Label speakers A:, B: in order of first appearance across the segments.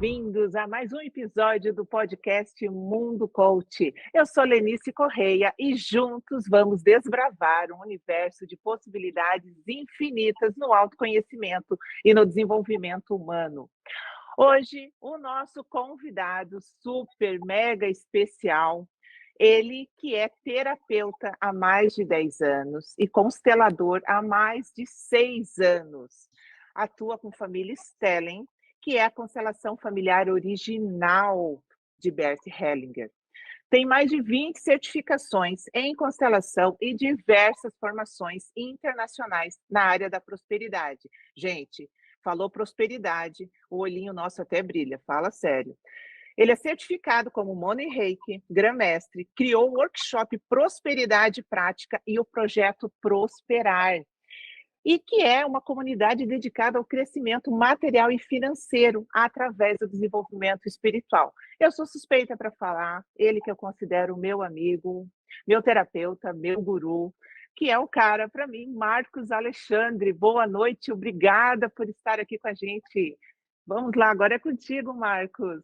A: bem-vindos a mais um episódio do podcast Mundo Coach. Eu sou Lenice Correia e juntos vamos desbravar um universo de possibilidades infinitas no autoconhecimento e no desenvolvimento humano. Hoje, o nosso convidado super mega especial, ele que é terapeuta há mais de 10 anos e constelador há mais de 6 anos. Atua com família Stelling, que é a constelação familiar original de Bert Hellinger. Tem mais de 20 certificações em constelação e diversas formações internacionais na área da prosperidade. Gente, falou prosperidade, o olhinho nosso até brilha, fala sério. Ele é certificado como Money Reiki, Grã-Mestre, criou o workshop Prosperidade Prática e o projeto Prosperar, e que é uma comunidade dedicada ao crescimento material e financeiro através do desenvolvimento espiritual. Eu sou suspeita para falar, ele que eu considero meu amigo, meu terapeuta, meu guru, que é o cara, para mim, Marcos Alexandre. Boa noite, obrigada por estar aqui com a gente. Vamos lá, agora é contigo, Marcos.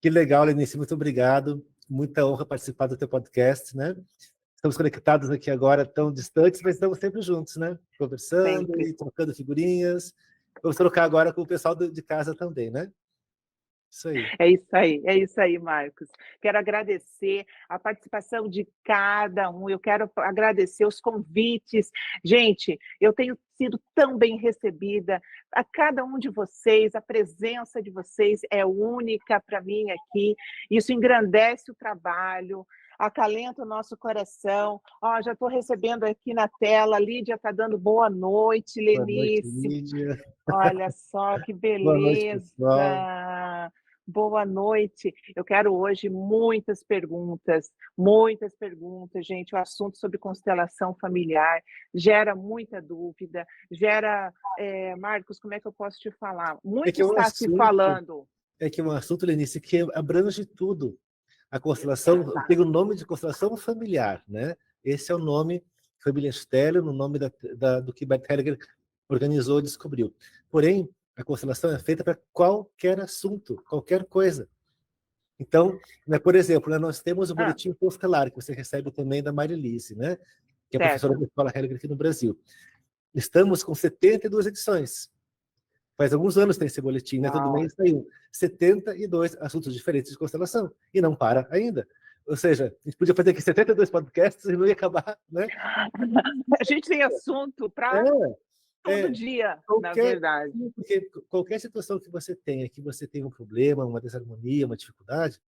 B: Que legal, Lenice, muito obrigado. Muita honra participar do teu podcast, né? Estamos conectados aqui agora, tão distantes, mas estamos sempre juntos, né? Conversando
A: Sempre.
B: E trocando figurinhas. Vamos trocar agora com o pessoal de casa também, né? Isso aí.
A: É isso aí, Marcos. Quero agradecer a participação de cada um, eu quero agradecer os convites. Gente, eu tenho sido tão bem recebida, a cada um de vocês, a presença de vocês é única para mim aqui, isso engrandece o trabalho, acalenta o nosso coração. Ó, já estou recebendo aqui na tela, a Lídia está dando boa noite,
B: Boa noite,
A: Lenice.
B: Lídia.
A: Olha só que
B: Boa noite,
A: beleza.
B: pessoal.
A: Boa noite. Eu quero hoje muitas perguntas, gente. O assunto sobre constelação familiar gera muita dúvida, Marcos, como é que eu posso te falar? Muito está se falando.
B: É que é um assunto, Lenice, que abrange tudo. A constelação tem o nome de constelação familiar, né? Esse é o nome, família Stelling, no nome do que Bert Hellinger organizou e descobriu. Porém, a constelação é feita para qualquer assunto, qualquer coisa. Então, né, por exemplo, nós temos o boletim constelar, que você recebe também da Marilise, né? Que é professora da Escola Hellinger aqui no Brasil. Estamos com 72 edições. Faz alguns anos tem esse boletim, né? Todo mês tem 72 assuntos diferentes de constelação. E não para ainda. Ou seja, a gente podia fazer aqui 72 podcasts e não ia acabar, né?
A: A gente tem assunto para todo dia, na verdade.
B: Porque qualquer situação que você tenha, que você tem um problema, uma desarmonia, uma dificuldade,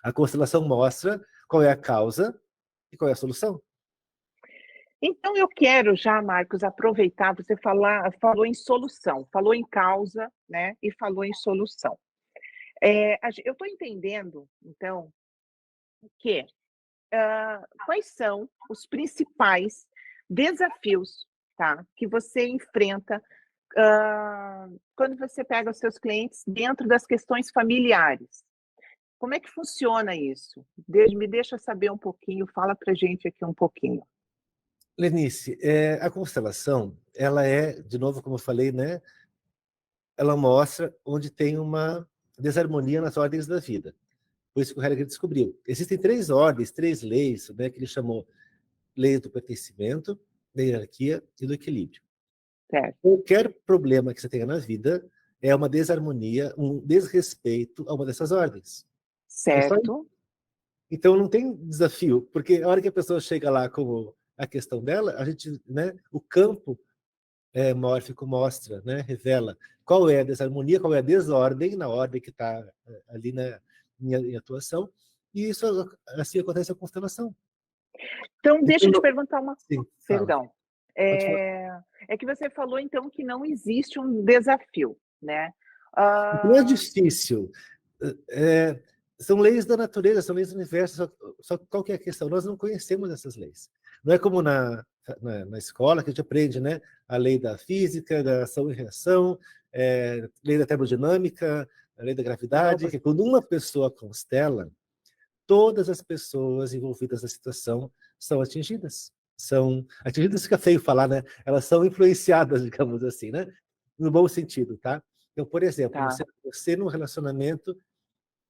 B: a constelação mostra qual é a causa e qual é a solução.
A: Então, eu quero já, Marcos, aproveitar, você falou em solução, falou em causa, né? E falou em solução. Eu estou entendendo, então, que quais são os principais desafios, tá, que você enfrenta quando você pega os seus clientes dentro das questões familiares. Como é que funciona isso? Me deixa saber um pouquinho, fala para a gente aqui um pouquinho.
B: Lenice, a constelação, ela é, de novo, como eu falei, né? Ela mostra onde tem uma desarmonia nas ordens da vida. Foi isso que o Hellinger descobriu. Existem 3 ordens, 3 leis, né, que ele chamou lei do pertencimento, da hierarquia e do equilíbrio.
A: Certo.
B: Qualquer problema que você tenha na vida é uma desarmonia, um desrespeito a uma dessas ordens.
A: Certo.
B: Então não tem desafio, porque a hora que a pessoa chega lá com a questão dela, a gente, né, o campo mórfico mostra, né, revela qual é a desarmonia, qual é a desordem na ordem que está ali em atuação, e isso assim acontece a constelação.
A: Então, deixa eu te perguntar uma
B: coisa.
A: Perdão. É que você falou, então, que não existe um desafio, né?
B: Não é difícil. São leis da natureza, são leis do universo, só qual que é a questão? Nós não conhecemos essas leis. Não é como na escola que a gente aprende, né? A lei da física, da ação e reação, lei da termodinâmica, a lei da gravidade, que quando uma pessoa constela, todas as pessoas envolvidas na situação são atingidas. Fica feio falar, né? Elas são influenciadas, digamos assim, né? No bom sentido, tá? Então, por exemplo,
A: Tá.
B: você num relacionamento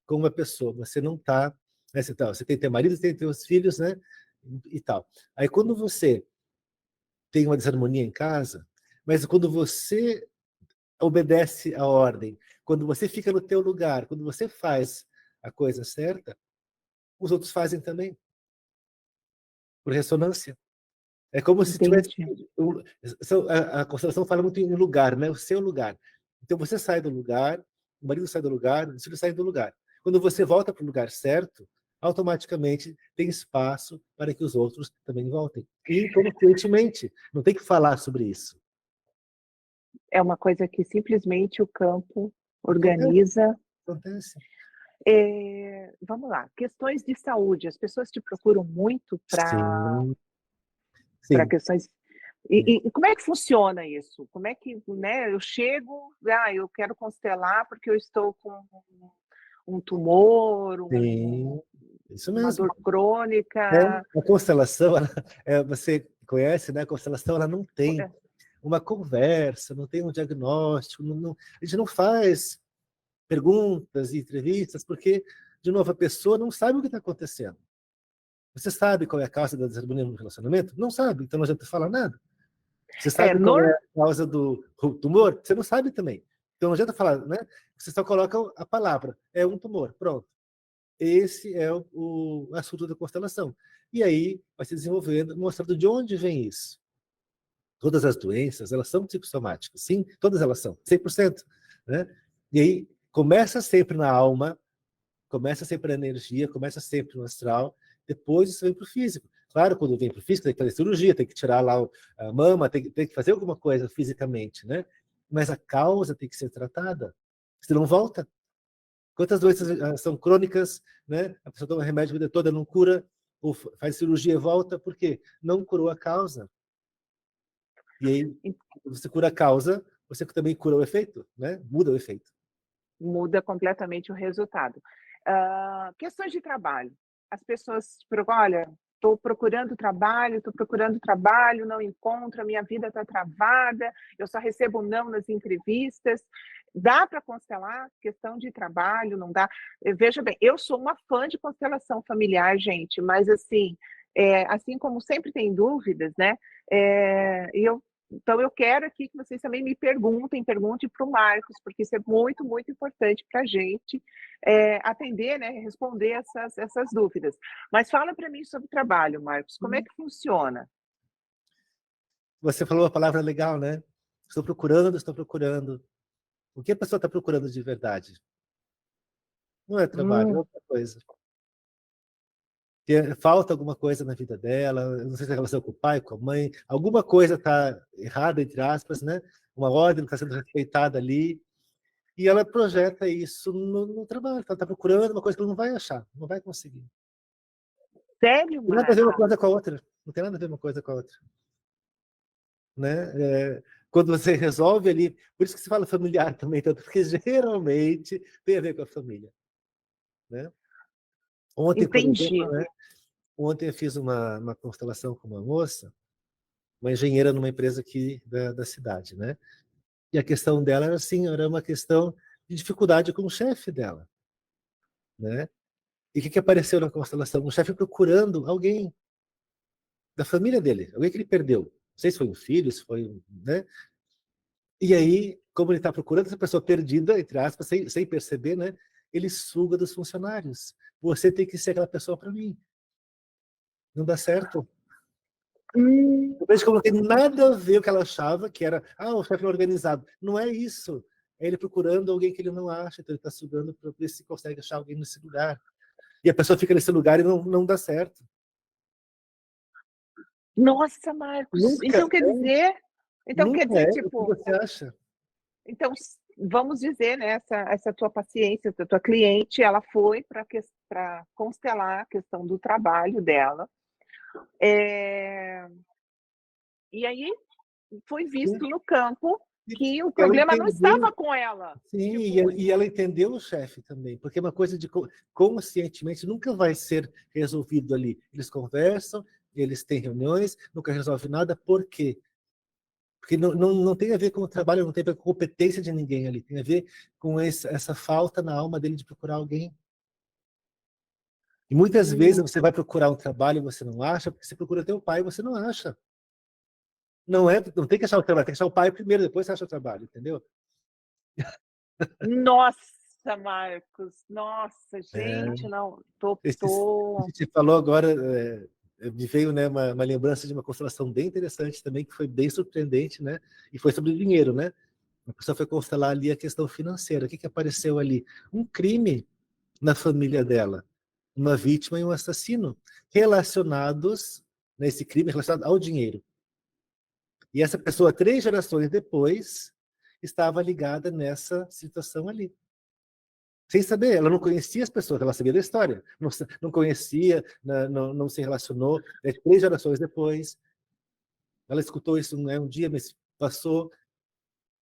B: com uma pessoa, você não está, né, você tem teu marido, tem teus filhos, né, e tal. Aí quando você tem uma desarmonia em casa, mas quando você obedece a ordem, quando você fica no teu lugar, quando você faz a coisa certa, os outros fazem também, por ressonância. É como se tivesse.
A: Entendi.
B: A constelação fala muito em lugar, né? O seu lugar. Então você sai do lugar, o marido sai do lugar, os filhos saem do lugar. Quando você volta para o lugar certo, automaticamente tem espaço para que os outros também voltem. E inconscientemente, não tem que falar sobre isso.
A: É uma coisa que simplesmente o campo
B: Acontece,
A: organiza.
B: acontece.
A: Vamos lá, questões de saúde. As pessoas te procuram muito para
B: Sim, sim.
A: questões. E como é que funciona isso? Como é que, né, eu chego, eu quero constelar porque eu estou com um tumor,
B: Sim, isso
A: uma
B: mesmo.
A: dor crônica.
B: A constelação, você conhece, né? A constelação ela não tem uma conversa, não tem um diagnóstico, a gente não faz perguntas e entrevistas, porque, de novo, a pessoa não sabe o que está acontecendo. Você sabe qual é a causa da desarmonia no relacionamento? Não sabe, então não adianta falar nada. Você
A: É,
B: sabe qual é a causa do tumor? Você não sabe também. Então não adianta falar, né? Você só coloca a palavra, é um tumor, pronto. Esse é o assunto da constelação. E aí vai se desenvolvendo, mostrando de onde vem isso. Todas as doenças, elas são psicossomáticas, sim, todas elas são, 100%. Né? E aí começa sempre na alma, começa sempre na energia, começa sempre no astral, depois isso vem para o físico. Claro, quando vem para o físico, tem que fazer cirurgia, tem que tirar lá a mama, tem que fazer alguma coisa fisicamente, né? Mas a causa tem que ser tratada, senão volta. Quantas doenças são crônicas, né? A pessoa toma remédio a vida toda, não cura, ou faz cirurgia e volta, por quê? Não curou a causa. E aí, você cura a causa, você também cura o efeito, né? Muda o efeito.
A: Muda completamente o resultado. Questões de trabalho. As pessoas procuram, olha, estou procurando trabalho, não encontro, a minha vida está travada, eu só recebo não nas entrevistas. Dá para constelar questão de trabalho, não dá? Veja bem, eu sou uma fã de constelação familiar, gente, mas assim como sempre tem dúvidas, né? Então, eu quero aqui que vocês também me perguntem para o Marcos, porque isso é muito, muito importante para a gente atender, né, responder essas dúvidas. Mas fala para mim sobre trabalho, Marcos, como é que funciona?
B: Você falou a palavra legal, né? Estou procurando, estou procurando. O que a pessoa está procurando de verdade? Não é trabalho, é
A: Hum,
B: outra coisa. Falta alguma coisa na vida dela, não sei se é relação com o pai, com a mãe, alguma coisa está errada, entre aspas, né? Uma ordem não está sendo respeitada ali, e ela projeta isso no trabalho. Ela está procurando uma coisa que ela não vai achar, não vai conseguir.
A: sério,
B: Não tem nada a ver uma
A: Marcos?
B: coisa com a outra. Não tem nada a ver uma coisa com a outra. Né? Quando você resolve ali, por isso que se fala familiar também, tanto, porque geralmente tem a ver com a família. Né? Ontem, por
A: Entendi.
B: exemplo, né? Ontem eu fiz uma constelação com uma moça, uma engenheira numa empresa aqui da cidade, né? E a questão dela era assim, era uma questão de dificuldade com o chefe dela, né? E o que apareceu na constelação? Um chefe procurando alguém da família dele, alguém que ele perdeu. Não sei se foi um filho, se foi um, né? E aí, como ele está procurando essa pessoa perdida, entre aspas, sem perceber, né? Ele suga dos funcionários. Você tem que ser aquela pessoa para mim. Não dá certo.
A: Hum,
B: Eu vejo que não tem nada a ver o que ela achava, que era, o chefe não é organizado. Não é isso. É ele procurando alguém que ele não acha, então ele está sugando para ver se consegue achar alguém nesse lugar. E a pessoa fica nesse lugar e não dá certo.
A: nossa, Marcos,
B: Nunca
A: então quer
B: nunca
A: dizer,
B: é o que
A: tipo,
B: você acha.
A: então vamos dizer, né, essa tua paciência, essa tua cliente, ela foi para constelar a questão do trabalho dela, é, e aí foi visto no campo que o
B: Ela
A: problema não estava
B: entendeu.
A: com ela.
B: Sim,
A: Tipo,
B: e ela entendeu o chefe também, porque é uma coisa de conscientemente nunca vai ser resolvido ali. Eles conversam, eles têm reuniões, nunca resolve nada. Por quê? Porque não tem a ver com o trabalho, não tem a ver com a competência de ninguém ali, tem a ver com essa falta na alma dele de procurar alguém. E muitas vezes
A: Hum,
B: você vai procurar um trabalho e você não acha, porque você procura teu pai e você não acha. Não tem que achar o trabalho, tem que achar o pai primeiro, depois você acha o trabalho, entendeu?
A: Nossa, Marcos, nossa,
B: É,
A: gente, não,
B: a gente falou agora, me veio, né, uma lembrança de uma constelação bem interessante também, que foi bem surpreendente, né? E foi sobre dinheiro, né? A pessoa foi constelar ali a questão financeira. O que apareceu ali? Um crime na família dela. Uma vítima e um assassino relacionados, nesse crime relacionado ao dinheiro. E essa pessoa, 3 gerações depois, estava ligada nessa situação ali. Sem saber, ela não conhecia as pessoas, ela sabia da história. Não conhecia, não se relacionou. 3 gerações depois, ela escutou isso, não é um dia, mas passou.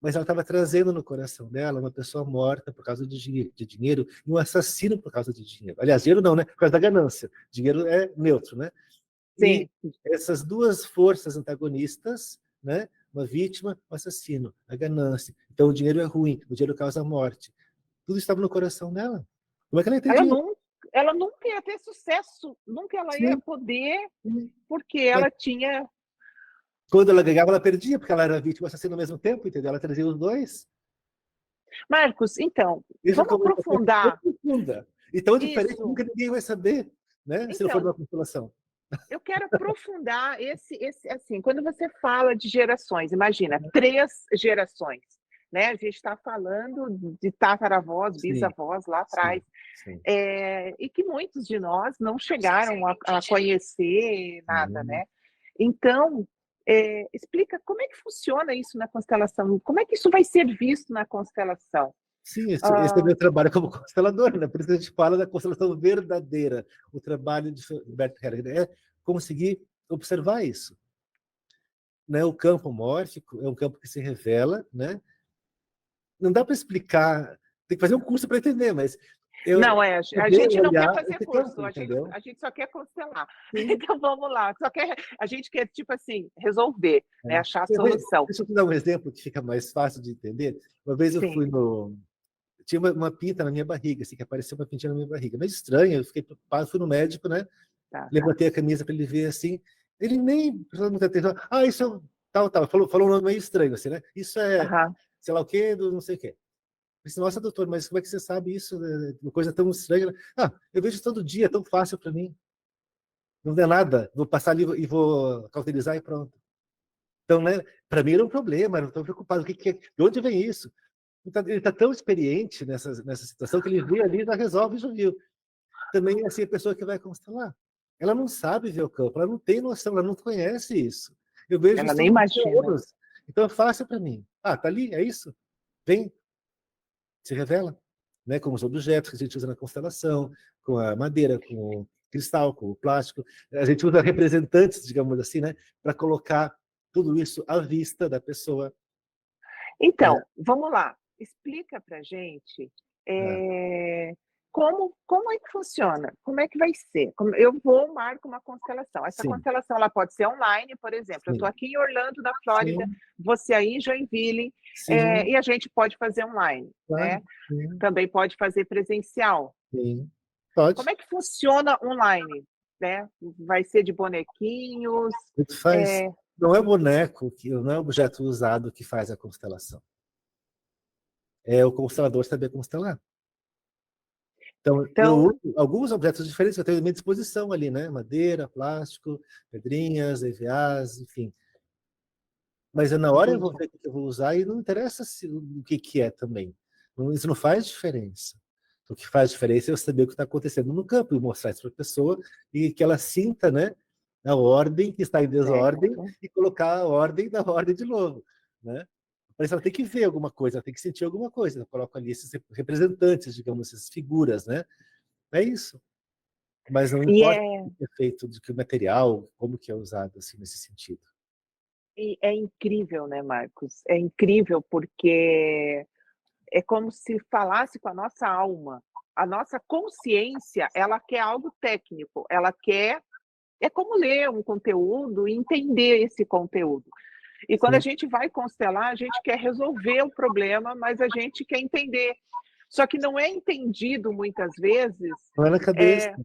B: Mas ela estava trazendo no coração dela uma pessoa morta por causa de dinheiro e um assassino por causa de dinheiro. Aliás, dinheiro não, né? Por causa da ganância. Dinheiro é neutro, né? E
A: sim.
B: essas duas forças antagonistas, né? Uma vítima, um assassino, a ganância. Então o dinheiro é ruim, o dinheiro causa morte. Tudo estava no coração dela. Como é que ela
A: Ela
B: entendia?
A: não, ela nunca ia ter sucesso, nunca ela ia
B: Sim.
A: poder, porque ela tinha.
B: Quando ela ganhava, ela perdia, porque ela era vítima e assassino ao mesmo tempo, entendeu? Ela trazia os dois.
A: Marcos, então,
B: Isso é
A: vamos
B: comunicação tão
A: aprofundar
B: profunda e tão diferente que
A: isso.
B: nunca ninguém vai saber, né? Se não for
A: Então,
B: uma constelação.
A: eu quero aprofundar assim, quando você fala de gerações, imagina, 3 gerações, né? A gente está falando de tataravós,
B: Sim,
A: bisavós lá
B: sim,
A: atrás,
B: sim.
A: e que muitos de nós não chegaram a conhecer nada,
B: Hum.
A: né? Então, explica como é que funciona isso na constelação, como é que isso vai ser visto na constelação?
B: Sim, esse é o
A: Ah,
B: meu trabalho como constelador, né? Por isso que a gente fala da constelação verdadeira. O trabalho de Bert Hellinger é conseguir observar isso. Né? O campo mórfico é um campo que se revela, né? Não dá para explicar, tem que fazer um curso para entender, mas eu
A: não, a
B: poder
A: gente não quer
B: olhar
A: fazer
B: esse
A: curso,
B: campo, entendeu?
A: a gente só quer constelar.
B: Sim.
A: Então vamos lá, a gente quer, tipo assim, resolver, né,
B: É.
A: achar a solução.
B: Deixa eu te dar um exemplo que fica mais fácil de entender. Uma vez eu
A: Sim,
B: fui no. Tinha uma pinta na minha barriga, assim, que apareceu uma pintinha na minha barriga. Mas estranho, eu fiquei preocupado, fui no médico, né?
A: tá.
B: Levantei a camisa para ele ver assim. Ele nem prestou muita atenção. Ah, isso é tal. Falou um nome meio estranho, assim, né? Isso é,
A: Aham.
B: sei lá o quê, do não sei o quê. Eu disse, nossa, doutor, mas como é que você sabe isso? É uma coisa tão estranha. Ah, eu vejo todo dia, é tão fácil para mim. Não é nada. Vou passar ali e vou cauterizar e pronto. Então, né, para mim era um problema, eu não estou preocupado. De onde vem isso? Ele tá tão experiente nessa situação que ele vê ali, já resolve e já viu. Também assim, a pessoa que vai constelar. Ela não sabe ver o campo, ela não tem noção, ela não conhece isso. Eu vejo
A: Ela
B: isso
A: nem
B: todo dia há
A: imagina.
B: anos. Então é fácil para mim. Ah, tá ali, é isso? Vem, se revela. Né, com os objetos que a gente usa na constelação, com a madeira, com o cristal, com o plástico. A gente usa representantes, digamos assim, né, para colocar tudo isso à vista da pessoa. É,
A: Então, vamos lá, explica para gente
B: é,
A: é, como é que funciona, como é que vai ser. Eu vou marco uma constelação. Essa
B: sim,
A: constelação ela pode ser online, por exemplo. Eu estou
B: sim,
A: aqui em Orlando, na Flórida,
B: sim,
A: você aí em Joinville,
B: sim,
A: e a gente pode fazer online,
B: claro,
A: né?
B: sim,
A: Também pode fazer presencial.
B: sim.
A: Como
B: Pode.
A: é que funciona online? Né? Vai ser de bonequinhos?
B: A gente faz.
A: É,
B: Não é o boneco, não é o objeto usado que faz a constelação. É o constelador saber constelar. Então, eu
A: então,
B: uso alguns objetos diferentes que eu tenho à minha disposição ali, né? Madeira, plástico, pedrinhas, EVAs, enfim. Mas na hora eu vou
A: entendi.
B: ver o que eu vou usar e não interessa o que é também. Isso não faz diferença. O que faz diferença é eu saber o que está acontecendo no campo e mostrar isso para a pessoa e que ela sinta, né, a ordem que está em desordem
A: Certo.
B: e colocar a ordem na ordem de novo, né? Mas ela tem que ver alguma coisa, ela tem que sentir alguma coisa. Eu coloco ali esses representantes, digamos, essas figuras, né? É isso. Mas não
A: E
B: importa o que é feito, de que material, como que é usado assim nesse sentido.
A: é incrível, né, Marcos? É incrível porque é como se falasse com a nossa alma. A nossa consciência, ela quer algo técnico, ela quer. É como ler um conteúdo e entender esse conteúdo. E quando a
B: sim.
A: gente vai constelar, a gente quer resolver o problema, mas a gente quer entender. Só que não é entendido muitas vezes,
B: Não é na cabeça.
A: é,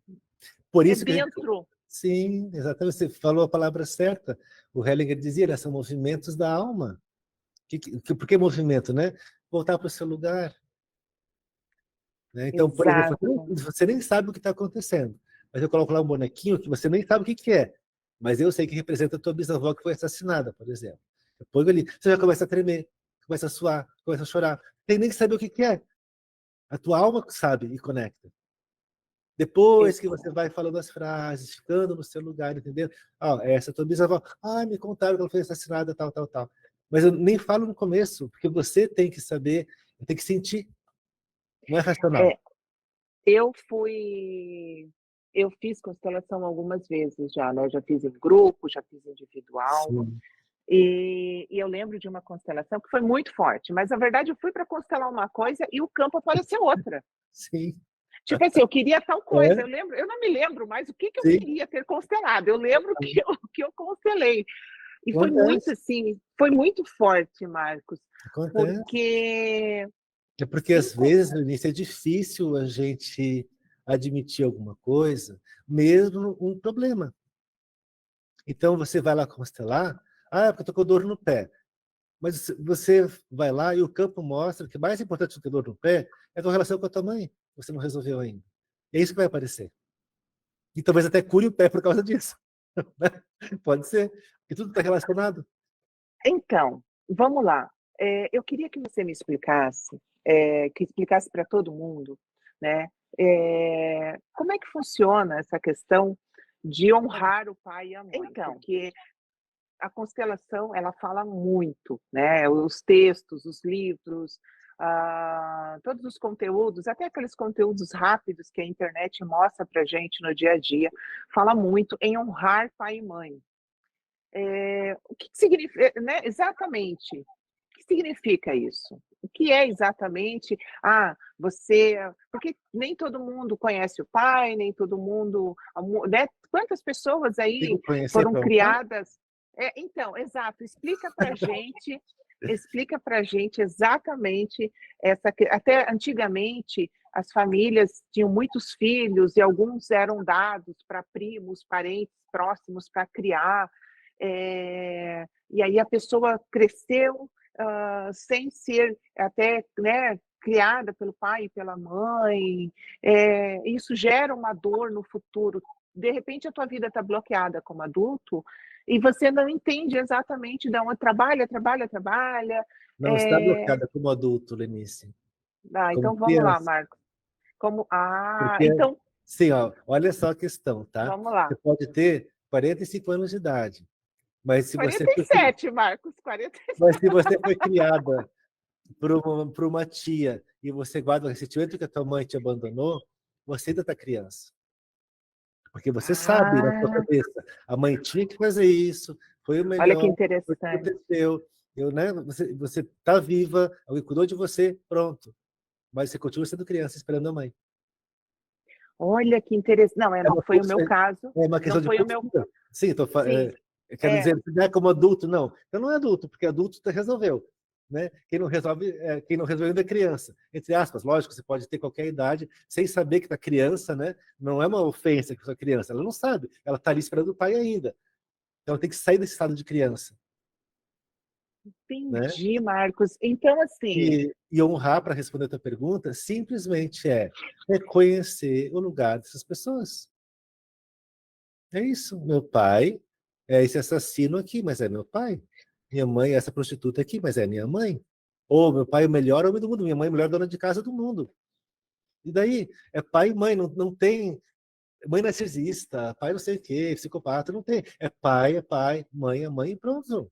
B: Por
A: é
B: isso que a gente...
A: dentro.
B: Sim, exatamente, você falou a palavra certa. O Hellinger dizia, né, são movimentos da alma. Por que movimento, né? Voltar para o seu lugar. Né? Então, por exemplo,
A: Exato.
B: você nem sabe o que está acontecendo, mas eu coloco lá um bonequinho que você nem sabe o que que é, mas eu sei que representa a tua bisavó que foi assassinada, por exemplo. Eu ponho ali, você já começa a tremer, começa a suar, começa a chorar. Tem nem que saber o que que é. A tua alma sabe e conecta. Depois que você vai falando as frases, ficando no seu lugar, entendendo? Ah, essa é a tua bisavó. Ah, me contaram que ela foi assassinada, tal, tal, tal. Mas eu nem falo no começo, porque você tem que saber, tem que sentir, não é racional.
A: É, eu fui. Eu fiz constelação algumas vezes já, né? Já fiz em grupo, já fiz individual.
B: Sim,
A: E eu lembro de uma constelação que foi muito forte, mas na verdade eu fui para constelar uma coisa e o campo apareceu outra.
B: sim.
A: Tipo assim, eu queria tal coisa,
B: É,
A: eu lembro, eu não me lembro mais o que que eu
B: sim,
A: queria ter constelado, eu lembro que eu constelei. E foi muito
B: acontece,
A: assim, foi muito forte, Marcos,
B: acontece.
A: porque
B: É porque às
A: enco
B: vezes no início é difícil a gente admitir alguma coisa, mesmo um problema. Então você vai lá constelar, ah, é porque eu tô com dor no pé. Mas você vai lá e o campo mostra que mais importante do que dor no pé é a tua relação com a tua mãe. Você não resolveu ainda. É isso que vai aparecer. E talvez até cure o pé por causa disso. Pode ser, porque tudo está relacionado.
A: então, vamos lá, eu queria que você me explicasse, que explicasse para todo mundo, né, como é que funciona essa questão de honrar o pai e a mãe?
B: Então,
A: Porque a constelação, ela fala muito, né, os textos, os livros, todos os conteúdos, até aqueles conteúdos rápidos que a internet mostra pra gente no dia a dia, fala muito em honrar pai e mãe. O que significa, né, exatamente, o que significa isso? O que é exatamente, você porque nem todo mundo conhece o pai, nem todo mundo, né, quantas pessoas
B: tem
A: aí
B: que conhecer
A: foram
B: para honrar?
A: criadas então, exato, explica pra gente exatamente essa que até antigamente as famílias tinham muitos filhos e alguns eram dados para primos, parentes próximos para criar, e aí a pessoa cresceu sem ser até, né, criada pelo pai e pela mãe. Isso gera uma dor no futuro. De repente a tua vida está bloqueada como adulto e você não entende exatamente de onde trabalha, trabalha, trabalha.
B: Não está
A: É...
B: bloqueada como adulto, Lenice, como
A: Então vamos lá,
B: criança.
A: Marcos.
B: Porque,
A: Então
B: sim, ó, olha só a questão, tá?
A: vamos
B: Você
A: lá.
B: pode ter 45 anos de idade, mas se você foi,
A: 47, Marcos, 47.
B: mas se você foi criada por uma tia e você guarda o ressentimento que a tua mãe te abandonou, você ainda está criança. Porque você sabe na sua
A: Ah,
B: cabeça, a mãe tinha que fazer isso, foi o
A: olha que
B: melhor, foi o que
A: interessante.
B: aconteceu. Eu, né, você está viva, alguém cuidou de você, pronto. Mas você continua sendo criança esperando a mãe.
A: Olha que interessante. Não,
B: É
A: não
B: uma,
A: foi o meu caso.
B: é uma
A: Não
B: questão de
A: foi o meu.
B: postura. Sim,
A: Sim,
B: quero
A: é.
B: dizer, não é como adulto, não. Então não é adulto, porque adulto você resolveu. Né? Quem não resolve, quem não resolveu ainda é criança. Entre aspas, lógico, você pode ter qualquer idade sem saber que está criança, né? Não é uma ofensa que você é criança, ela não sabe, ela está ali esperando o pai ainda. Então tem que sair desse estado de criança. Né?
A: Entendi, Marcos. Então, assim,
B: E honrar, para responder a tua pergunta, simplesmente é reconhecer o lugar dessas pessoas. É isso. Meu pai é esse assassino aqui, mas é meu pai. Minha mãe é essa prostituta aqui, mas é minha mãe. Ou meu pai é o melhor homem do mundo, minha mãe é a melhor dona de casa do mundo. E daí? É pai e mãe, não tem. Mãe narcisista, pai não sei o quê, psicopata, não tem. É pai, mãe é mãe e pronto.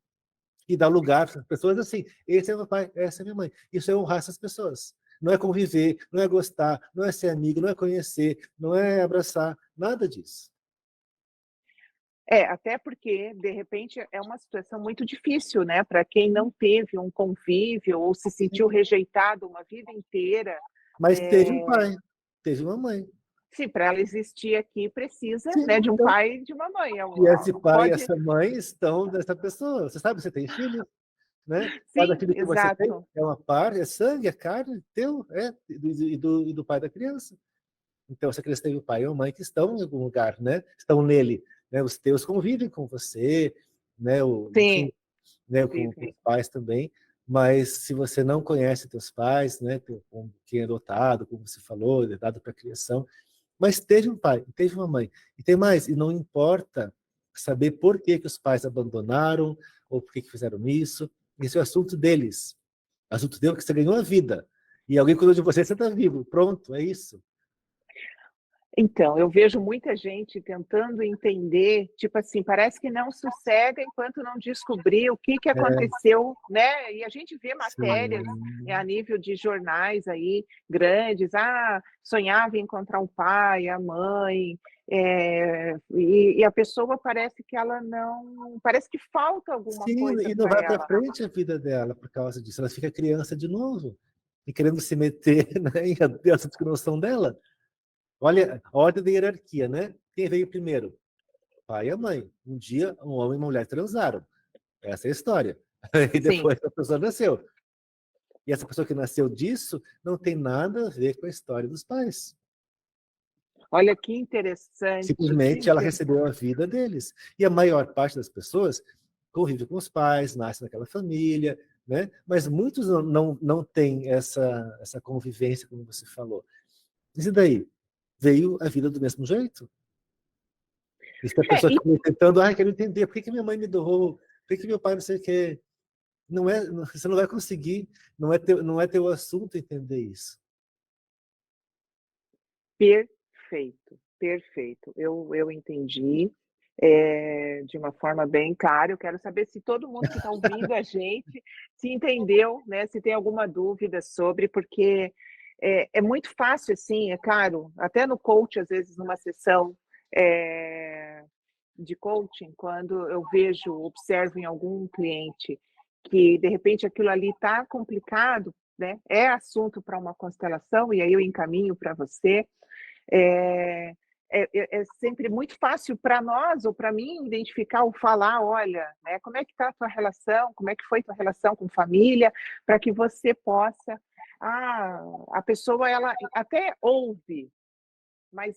B: E dá lugar para as pessoas assim. Esse é meu pai, essa é minha mãe. Isso é honrar essas pessoas. Não é conviver, não é gostar, não é ser amigo, não é conhecer, não é abraçar, nada disso.
A: até porque, de repente, é uma situação muito difícil, né? Para quem não teve um convívio ou se sentiu rejeitado uma vida inteira.
B: Mas teve um
A: É,
B: pai, teve uma mãe.
A: Sim, para ela existir aqui precisa,
B: Sim,
A: né, de um
B: então,
A: pai e de uma mãe.
B: e esse pai e
A: Pode,
B: essa mãe estão dessa pessoa. Você sabe, você tem filhos, né? Cada
A: sim,
B: filho que você tem
A: exato.
B: é uma parte, é sangue, é carne, teu, e do pai da criança. Então, essa criança teve o pai e a mãe que estão em algum lugar, né? Estão nele, né? Os teus convivem com você, né?
A: Sim,
B: Enfim, né? Com
A: vive.
B: os pais também. Mas se você não conhece teus pais, né? Quem é adotado, como você falou, é dado para a criação, mas teve um pai, teve uma mãe. E tem mais, e não importa saber por que que os pais abandonaram ou por que que fizeram isso. Isso é o assunto deles. O assunto deles é que você ganhou a vida. E alguém cuidou de você, você está vivo. Pronto, é isso.
A: Então, eu vejo muita gente tentando entender, tipo assim, parece que não sossega enquanto não descobrir o que
B: É,
A: aconteceu, né? E a gente vê matérias a
B: sim.
A: nível de jornais aí grandes, sonhava em encontrar o pai, a mãe, e a pessoa parece que ela não, parece que falta alguma
B: Sim,
A: coisa
B: e não
A: para
B: vai para
A: ela.
B: frente a vida dela por causa disso. Ela fica criança de novo e querendo se meter, né, em assuntos que não são dela. Olha a ordem da hierarquia, né? Quem veio primeiro? Pai e a mãe. Um dia, um homem e uma mulher transaram. Essa é a história. E
A: Sim,
B: depois a pessoa nasceu. E essa pessoa que nasceu disso não tem nada a ver com a história dos pais.
A: olha que interessante, que
B: Simplesmente ela
A: interessante.
B: recebeu a vida deles. E a maior parte das pessoas convive com os pais, nasce naquela família, né? Mas muitos não têm essa convivência, como você falou. E daí? Veio a vida do mesmo jeito? E se a pessoa
A: E
B: fica tentando, quero entender, por que minha mãe me doou? Por que meu pai não sei o quê? Não é, você não vai conseguir, não é teu assunto entender isso.
A: perfeito, perfeito. Eu entendi de uma forma bem clara. Eu quero saber se todo mundo que está ouvindo a gente se entendeu, né? Se tem alguma dúvida sobre, porque é muito fácil, assim, é claro, até no coach, às vezes, numa sessão é, de coaching, quando eu vejo, observo em algum cliente que, de repente, aquilo ali está complicado, né? É assunto para uma constelação, e aí eu encaminho para você. É, é sempre muito fácil para nós ou para mim identificar ou falar, olha, né, como é que está a tua relação, como é que foi a tua relação com família, para que você possa, a pessoa ela até ouve, mas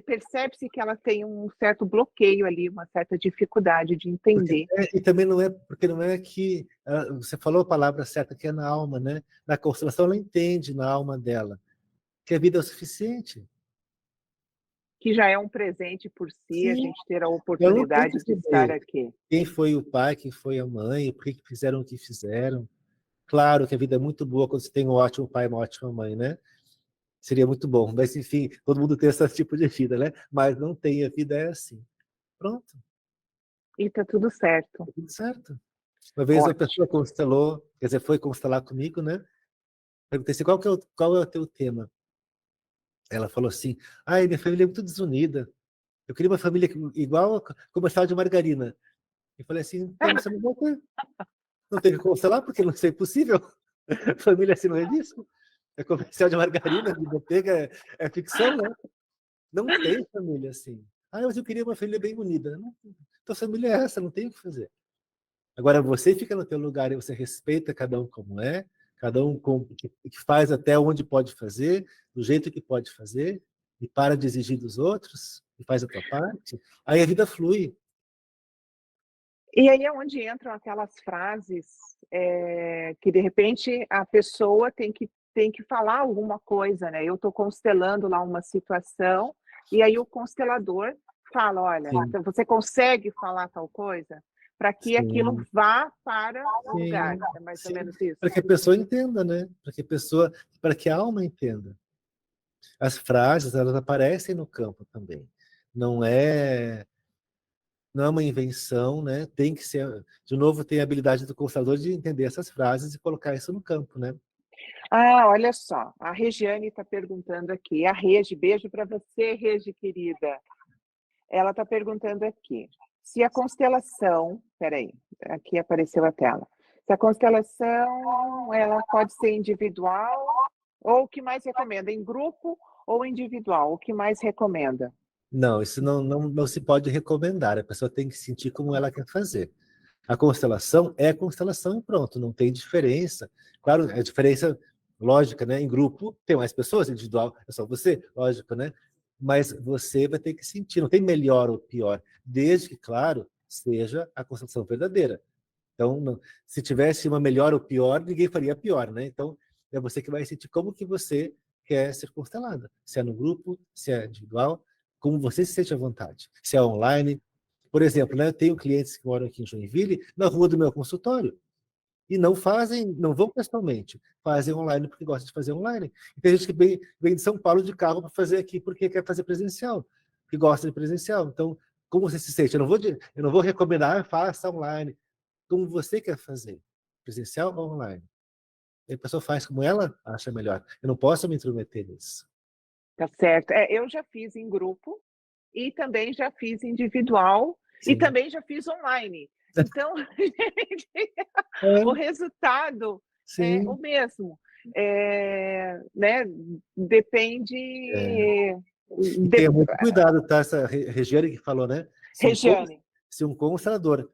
A: percebe-se que ela tem um certo bloqueio ali, uma certa dificuldade de entender.
B: E também não é, porque não é que você falou a palavra certa, que é na alma, né? Na constelação ela entende na alma dela que a vida é o suficiente.
A: Que já é um presente por si, a
B: Sim,
A: gente ter a
B: ela não tem que
A: oportunidade de estar
B: saber
A: aqui.
B: quem foi o pai, quem foi a mãe, por que fizeram o que fizeram. Claro que a vida é muito boa quando você tem um ótimo pai e uma ótima mãe, né? Seria muito bom, mas enfim, todo mundo tem esse tipo de vida, né? Mas não tem, a vida é assim. Pronto,
A: E está tudo certo.
B: tudo certo. Uma vez uma pessoa
A: Ótimo.
B: constelou, quer dizer, foi constelar comigo, né? Perguntei assim, qual é o teu tema? Ela falou assim, minha família é muito desunida. Eu queria uma família igual como a sal de margarina. Eu falei assim, então você não vai ter. Não tem que constelar, porque não é impossível. Família assim não existe. É comercial de margarina, de manteiga, é ficção, né? Não tem família assim. Mas eu queria uma família bem unida. Não, então família é essa, não tem o que fazer. Agora você fica no teu lugar e você respeita cada um como é, cada um que faz até onde pode fazer, do jeito que pode fazer, e para de exigir dos outros, e faz a tua parte, aí a vida flui.
A: E aí é onde entram aquelas frases que, de repente, a pessoa tem que falar alguma coisa, né? Eu estou constelando lá uma situação, e aí o constelador fala: olha,
B: Sim,
A: então você consegue falar tal coisa? Para que aquilo
B: sim,
A: vá para o lugar.
B: sim,
A: É mais ou
B: sim.
A: menos isso.
B: Para que a pessoa entenda, né? Para que a alma entenda. As frases, elas aparecem no campo também. Não é, não é uma invenção, né? Tem que ser, de novo, tem a habilidade do constelador de entender essas frases e colocar isso no campo, né?
A: Olha só, a Regiane está perguntando aqui. A Regi, beijo para você, Regi, querida. Ela está perguntando aqui, se a constelação, peraí, aqui apareceu a tela, se a constelação ela pode ser individual ou o que mais recomenda, em grupo ou individual? O que mais recomenda?
B: Não, isso não se pode recomendar. A pessoa tem que sentir como ela quer fazer. A constelação é constelação e pronto, não tem diferença. Claro, é diferença lógica, né? Em grupo tem mais pessoas, individual é só você, lógico, né? Mas você vai ter que sentir, não tem melhor ou pior, desde que, claro, seja a constelação verdadeira. Então, se tivesse uma melhor ou pior, ninguém faria pior, né? Então, é você que vai sentir como que você quer ser constelada. Se é no grupo, se é individual, como você se sente à vontade. Se é online. Por exemplo, né, eu tenho clientes que moram aqui em Joinville, na rua do meu consultório, e não fazem, não vão pessoalmente, fazem online porque gostam de fazer online. E tem gente que vem de São Paulo de carro para fazer aqui porque quer fazer presencial, que gosta de presencial. Então, como você se sente? Eu não vou recomendar, faça online. Como você quer fazer, presencial ou online? E a pessoa faz como ela acha melhor. Eu não posso me intrometer nisso.
A: Tá certo. Eu já fiz em grupo e também já fiz individual e
B: Sim.
A: também já fiz online. Então, o resultado é o
B: Sim.
A: mesmo. Né? Depende.
B: É. E
A: De...
B: tenha muito cuidado, tá? Essa Regiane que falou, né?
A: Regiane.
B: Se um constelador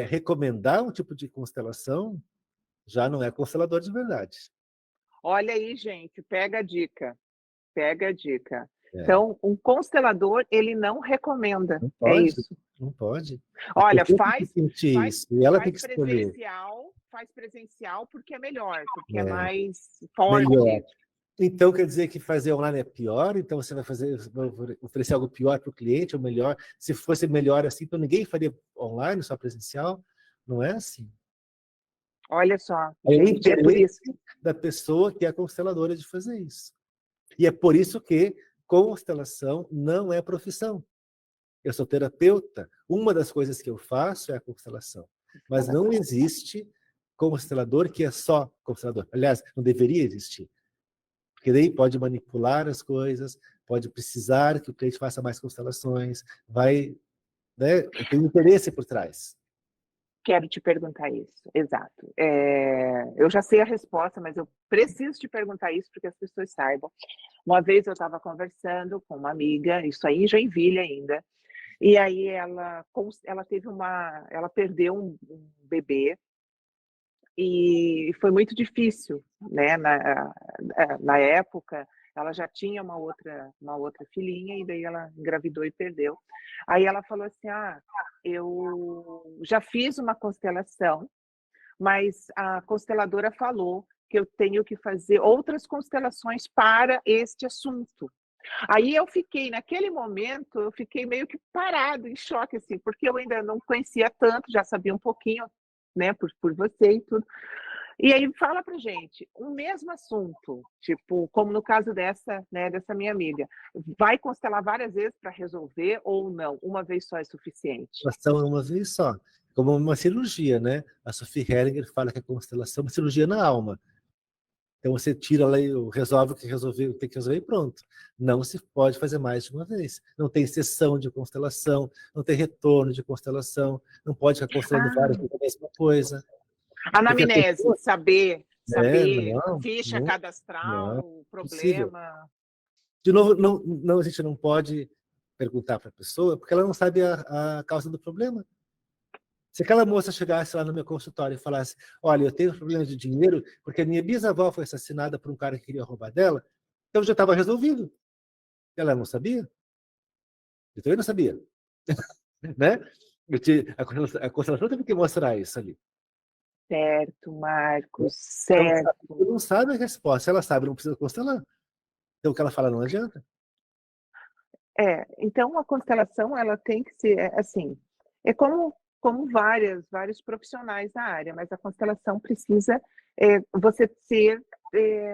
B: recomendar um tipo de constelação, já não é constelador de verdade.
A: Olha aí, gente, pega a dica. Pega a dica.
B: É.
A: Então, um constelador, ele não recomenda.
B: Não
A: É
B: pode,
A: isso.
B: não pode. A
A: Olha,
B: pessoa tem que sentir isso, e ela tem que escolher.
A: faz presencial porque é melhor, porque é
B: É,
A: mais
B: melhor.
A: forte.
B: Então, quer dizer que fazer online é pior? Então, você vai oferecer algo pior para o cliente, ou melhor? Se fosse melhor assim, então ninguém faria online, só presencial? Não é assim.
A: Olha só,
B: É o
A: gente, é por
B: interesse
A: isso.
B: da pessoa que é a consteladora de fazer isso. E é por isso que constelação não é profissão. Eu sou terapeuta, uma das coisas que eu faço é a constelação. Mas não existe constelador que é só constelador. Aliás, não deveria existir. Porque daí pode manipular as coisas, pode precisar que o cliente faça mais constelações, vai, né, tem interesse por trás.
A: Quero te perguntar isso, exato. Eu já sei a resposta, mas eu preciso te perguntar isso porque as pessoas saibam. Uma vez eu estava conversando com uma amiga, isso aí em Joinville ainda, e aí ela perdeu um bebê e foi muito difícil, né? Na época, ela já tinha uma outra filhinha e daí ela engravidou e perdeu. Aí ela falou assim: eu já fiz uma constelação, mas a consteladora falou que eu tenho que fazer outras constelações para este assunto. Aí naquele momento, eu fiquei meio que parado, em choque, assim, porque eu ainda não conhecia tanto, já sabia um pouquinho, né, por você e tudo. E aí fala pra gente, o mesmo assunto, tipo, como no caso dessa, né, dessa minha amiga, vai constelar várias vezes para resolver ou não? Uma vez só é suficiente?
B: Constelação é uma vez só, como uma cirurgia, né? A Sophie Hellinger fala que a constelação é uma cirurgia na alma. Então você tira lá e resolve o que resolver, tem que resolver e pronto. Não se pode fazer mais de uma vez. Não tem sessão de constelação, não tem retorno de constelação, não pode ficar constelando várias vezes a mesma coisa. Porque a
A: Anamnese,
B: pessoa,
A: saber
B: não,
A: ficha
B: não, não,
A: cadastral,
B: possível.
A: problema.
B: De novo, a gente não pode perguntar para a pessoa, porque ela não sabe a causa do problema. Se aquela moça chegasse lá no meu consultório e falasse: olha, eu tenho problema de dinheiro porque a minha bisavó foi assassinada por um cara que queria roubar dela, então já estava resolvido. Ela não sabia? Eu também não sabia. Né? A constelação teve que mostrar isso ali.
A: Certo, Marcos,
B: Ela
A: certo.
B: não sabe a resposta. Se ela sabe, não precisa constelar. Então o que ela fala não adianta.
A: Então a constelação ela tem que ser assim, é como vários profissionais da área, mas a constelação precisa você ser,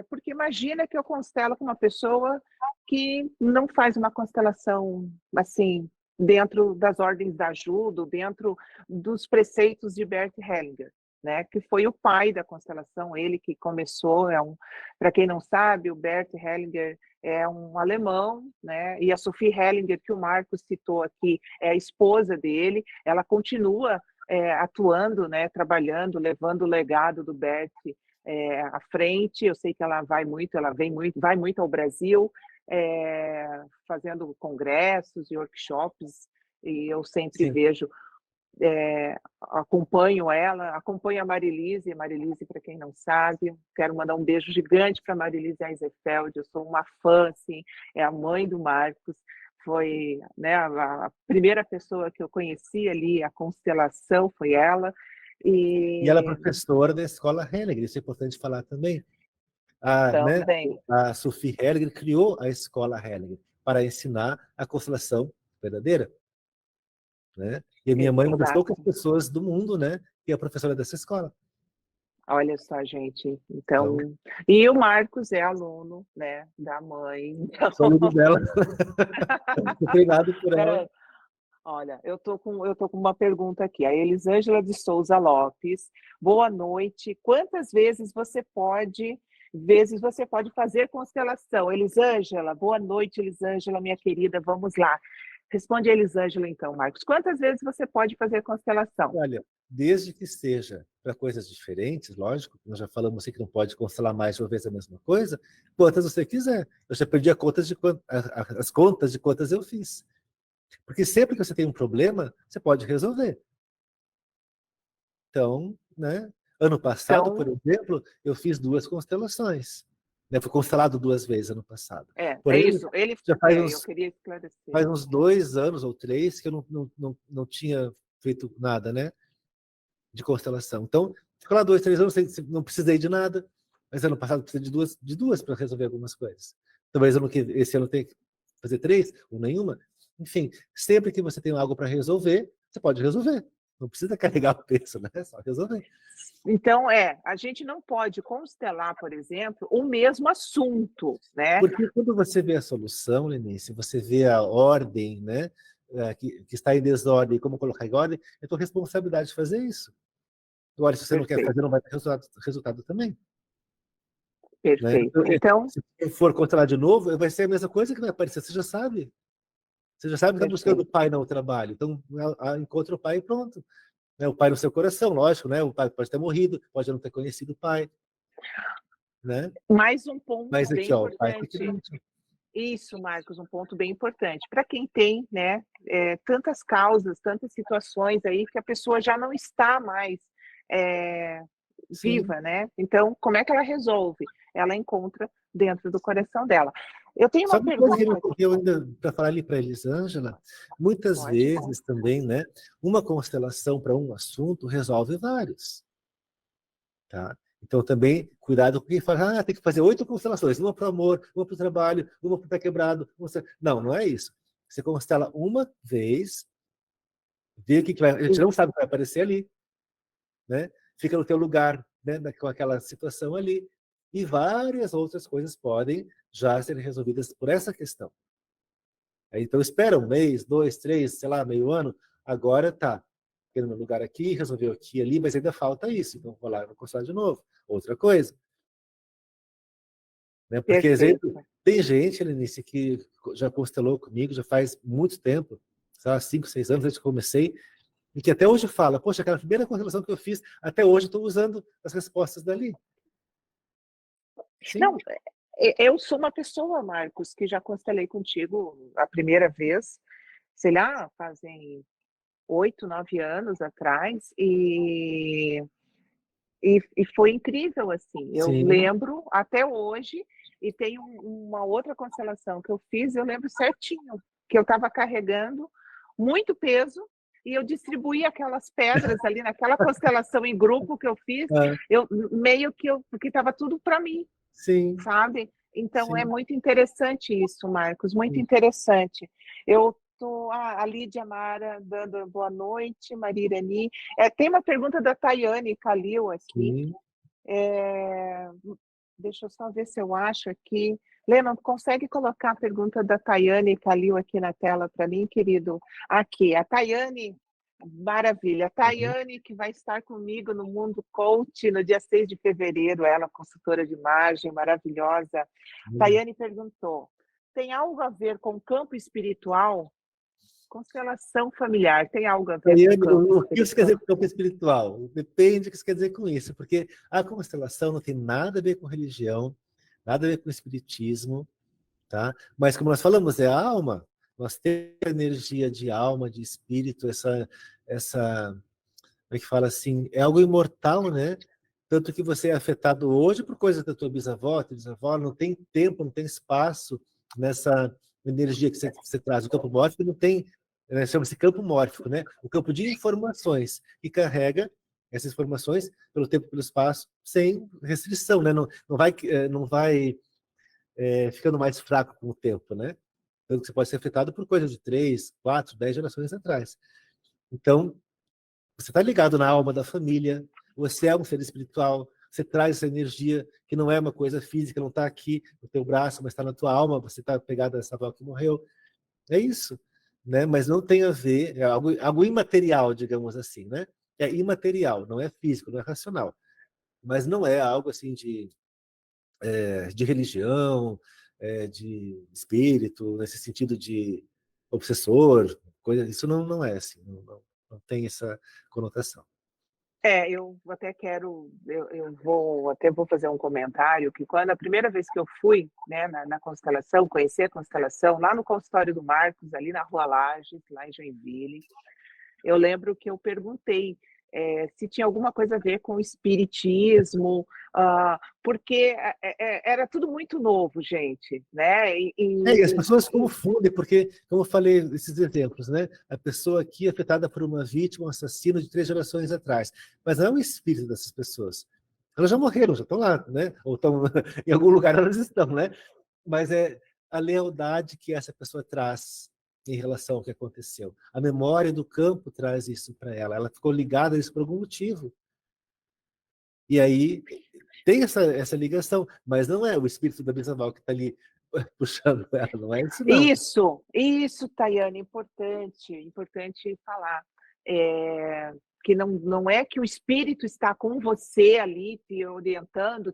A: porque imagina que eu constelo com uma pessoa que não faz uma constelação assim dentro das ordens da ajuda, dentro dos preceitos de Bert Hellinger, né? Que foi o pai da constelação, ele que começou. Para quem não sabe, o Bert Hellinger é um alemão, né? E a Sophie Hellinger, que o Marcos citou aqui, é a esposa dele. Ela continua atuando, né? Trabalhando, levando o legado do Bert à frente. Eu sei que ela vai muito ao Brasil. fazendo congressos e workshops, e eu sempre
B: Sim.
A: vejo, acompanho ela, acompanho a Marilise, para quem não sabe, quero mandar um beijo gigante para a Marilise Eisenfeld, eu sou uma fã, assim, é a mãe do Marcos, foi, né, a primeira pessoa que eu conheci ali, a constelação foi ela,
B: E ela é
A: e
B: professora da escola Hellinger, isso é importante falar também. Né,
A: também,
B: a Sophie Hellinger criou a escola Hellinger para ensinar a constelação verdadeira. Né? E a minha mãe é uma das poucas
A: exato.
B: pessoas do mundo, né, que é professora dessa escola.
A: Olha só, gente.
B: Então,
A: Então, e o Marcos é aluno, né, da mãe. Então,
B: sou aluno dela. Fui treinado por ela.
A: peraí. Olha, eu tô com uma pergunta aqui. A Elisângela de Souza Lopes. Boa noite. Quantas vezes você pode fazer constelação? Elisângela, boa noite, Elisângela, minha querida. Vamos lá. Responde a Elisângela, então, Marcos. Quantas vezes você pode fazer constelação?
B: Olha, desde que seja para coisas diferentes, lógico, nós já falamos assim que não pode constelar mais de uma vez a mesma coisa, quantas você quiser. Eu já perdi as contas de quantas eu fiz. Porque sempre que você tem um problema, você pode resolver. Então, né? Ano passado, por
A: Então,
B: exemplo, eu fiz 2 constelações. Né? Fui constelado 2 vezes ano passado.
A: é
B: Porém,
A: isso.
B: já
A: Eu queria esclarecer.
B: faz uns 2 anos ou 3 que eu não tinha feito nada, né? De constelação. Então, ficou lá 2, 3 anos, não precisei de nada, mas ano passado precisei de duas para resolver algumas coisas. Talvez esse ano tenha que fazer 3 ou nenhuma. Enfim, sempre que você tem algo para resolver, você pode resolver. Não precisa carregar o peso, né? É só resolver.
A: Então, a gente não pode constelar, por exemplo, o mesmo assunto, né?
B: Porque quando você vê a solução, Lenice, você vê a ordem, né? Que está em desordem, como colocar em ordem, é tua responsabilidade de fazer isso. Agora, se você não quer
A: Perfeito,
B: fazer, não vai ter resultado também. Né?
A: perfeito.
B: Então,
A: Então,
B: se for controlar de novo, vai ser a mesma coisa que vai aparecer. Você já sabe. Você já sabe que está buscando o
A: perfeito.
B: pai no trabalho. Então, encontra o pai e pronto. O pai no seu coração, lógico, né? O pai pode ter morrido, pode não ter conhecido o pai, né?
A: Mais um ponto
B: Mas
A: bem
B: aqui, ó, o pai está aqui
A: importante.
B: dentro.
A: Isso, Marcos, um ponto bem importante. Para quem tem, né, tantas causas, tantas situações aí que a pessoa já não está mais é,
B: Sim.
A: viva, né? Então, como é que ela resolve? Ela encontra dentro do coração dela. Eu tenho
B: Só
A: uma
B: uma coisa que me
A: pergunta.
B: ocorreu ainda para falar ali para a Elisângela, muitas
A: Pode?
B: vezes também, né? Uma constelação para um assunto resolve vários. Tá? Então, também, cuidado com quem fala, tem que fazer 8 constelações, uma para o amor, uma para o trabalho, uma para o pé quebrado. Não, não é isso. Você constela uma vez, vê o que vai. A gente não sabe o que vai aparecer ali, né? Fica no teu lugar, né? Com aquela situação ali. E várias outras coisas podem já ser resolvidas por essa questão. Então, espera um mês, 2, 3, sei lá, meio ano. Agora tá. Fiquei no meu lugar aqui, resolveu aqui e ali, mas ainda falta isso. Então, vou lá e vou constelar de novo. Outra coisa. Né? Porque, exemplo,
A: Perfeito.
B: tem gente, Lenice, que já constelou comigo, já faz muito tempo, sei lá, 5, 6 anos desde que comecei, e que até hoje fala, poxa, aquela primeira constelação que eu fiz, até hoje estou usando as respostas dali. Sim,
A: Não, eu sou uma pessoa, Marcos, que já constelei contigo a primeira vez, sei lá, fazem 8, 9 anos atrás, e foi incrível, assim. Eu
B: sim.
A: lembro até hoje, e tem uma outra constelação que eu fiz, eu lembro certinho, que eu estava carregando muito peso, e eu distribuí aquelas pedras ali naquela constelação em grupo que eu fiz,
B: Ah,
A: eu meio que porque estava tudo para mim,
B: sim,
A: sabe? Então é
B: sim,
A: muito interessante isso, Marcos, muito
B: sim,
A: interessante. Eu tô a Lídia Mara dando boa noite, Maria Irani. Tem uma pergunta da Tayane Calil aqui.
B: sim.
A: É, deixa eu só ver se eu acho aqui. Lennon, consegue colocar a pergunta da Tayane Calil aqui na tela para mim, querido? Aqui, a Tayane, maravilha. A
B: Uhum.
A: Tayane, que vai estar comigo no Mundo Coach no dia 6 de fevereiro, ela, consultora de imagem, maravilhosa. Tayane perguntou: tem algo a ver com o campo espiritual? Constelação familiar, tem algo a ver com o
B: Daiane,
A: campo
B: o que isso quer dizer
A: espiritual?
B: com o campo espiritual? Depende do que isso quer dizer com isso, porque a constelação não tem nada a ver com religião, nada a ver com espiritismo, tá? Mas como nós falamos, é a alma. Nós temos energia de alma, de espírito, essa, como é que fala assim, é algo imortal, né? Tanto que você é afetado hoje por coisas da tua bisavó, tua bisavó, não tem tempo, não tem espaço nessa energia que você traz. O campo mórfico não tem, né, chama-se campo mórfico, né? O campo de informações que carrega essas informações pelo tempo e pelo espaço sem restrição, né? Não vai ficando mais fraco com o tempo, né? Tanto que você pode ser afetado por coisa de 3, 4, 10 gerações atrás. Então, você está ligado na alma da família, você é um ser espiritual, você traz essa energia que não é uma coisa física, não está aqui no teu braço, mas está na tua alma, você está pegado a essa avó que morreu. É isso, né? Mas não tem a ver, é algo imaterial, digamos assim, né? É imaterial, não é físico, não é racional. Mas não é algo assim de religião, de espírito, nesse sentido de obsessor, coisa, isso não é assim, não tem essa conotação.
A: Eu até quero, eu vou fazer um comentário que quando a primeira vez que eu fui, né, na constelação, conhecer a constelação, lá no consultório do Marcos, ali na Rua Lages, lá em Joinville, eu lembro que eu perguntei se tinha alguma coisa a ver com o espiritismo, porque era tudo muito novo, gente, né?
B: E as pessoas confundem, porque, como eu falei, esses exemplos, né? A pessoa aqui é afetada por uma vítima, um assassino de 3 gerações atrás, mas não é o espírito dessas pessoas. Elas já morreram, já estão lá, né? Ou estão em algum lugar, elas estão, né? Mas é a lealdade que essa pessoa traz em relação ao que aconteceu. A memória do campo traz isso para ela. Ela ficou ligada a isso por algum motivo. E aí tem essa ligação, mas não é o espírito da bisavó que está ali puxando ela, não é isso não.
A: Isso, Tayane, importante falar. Que não é que o espírito está com você ali, te orientando,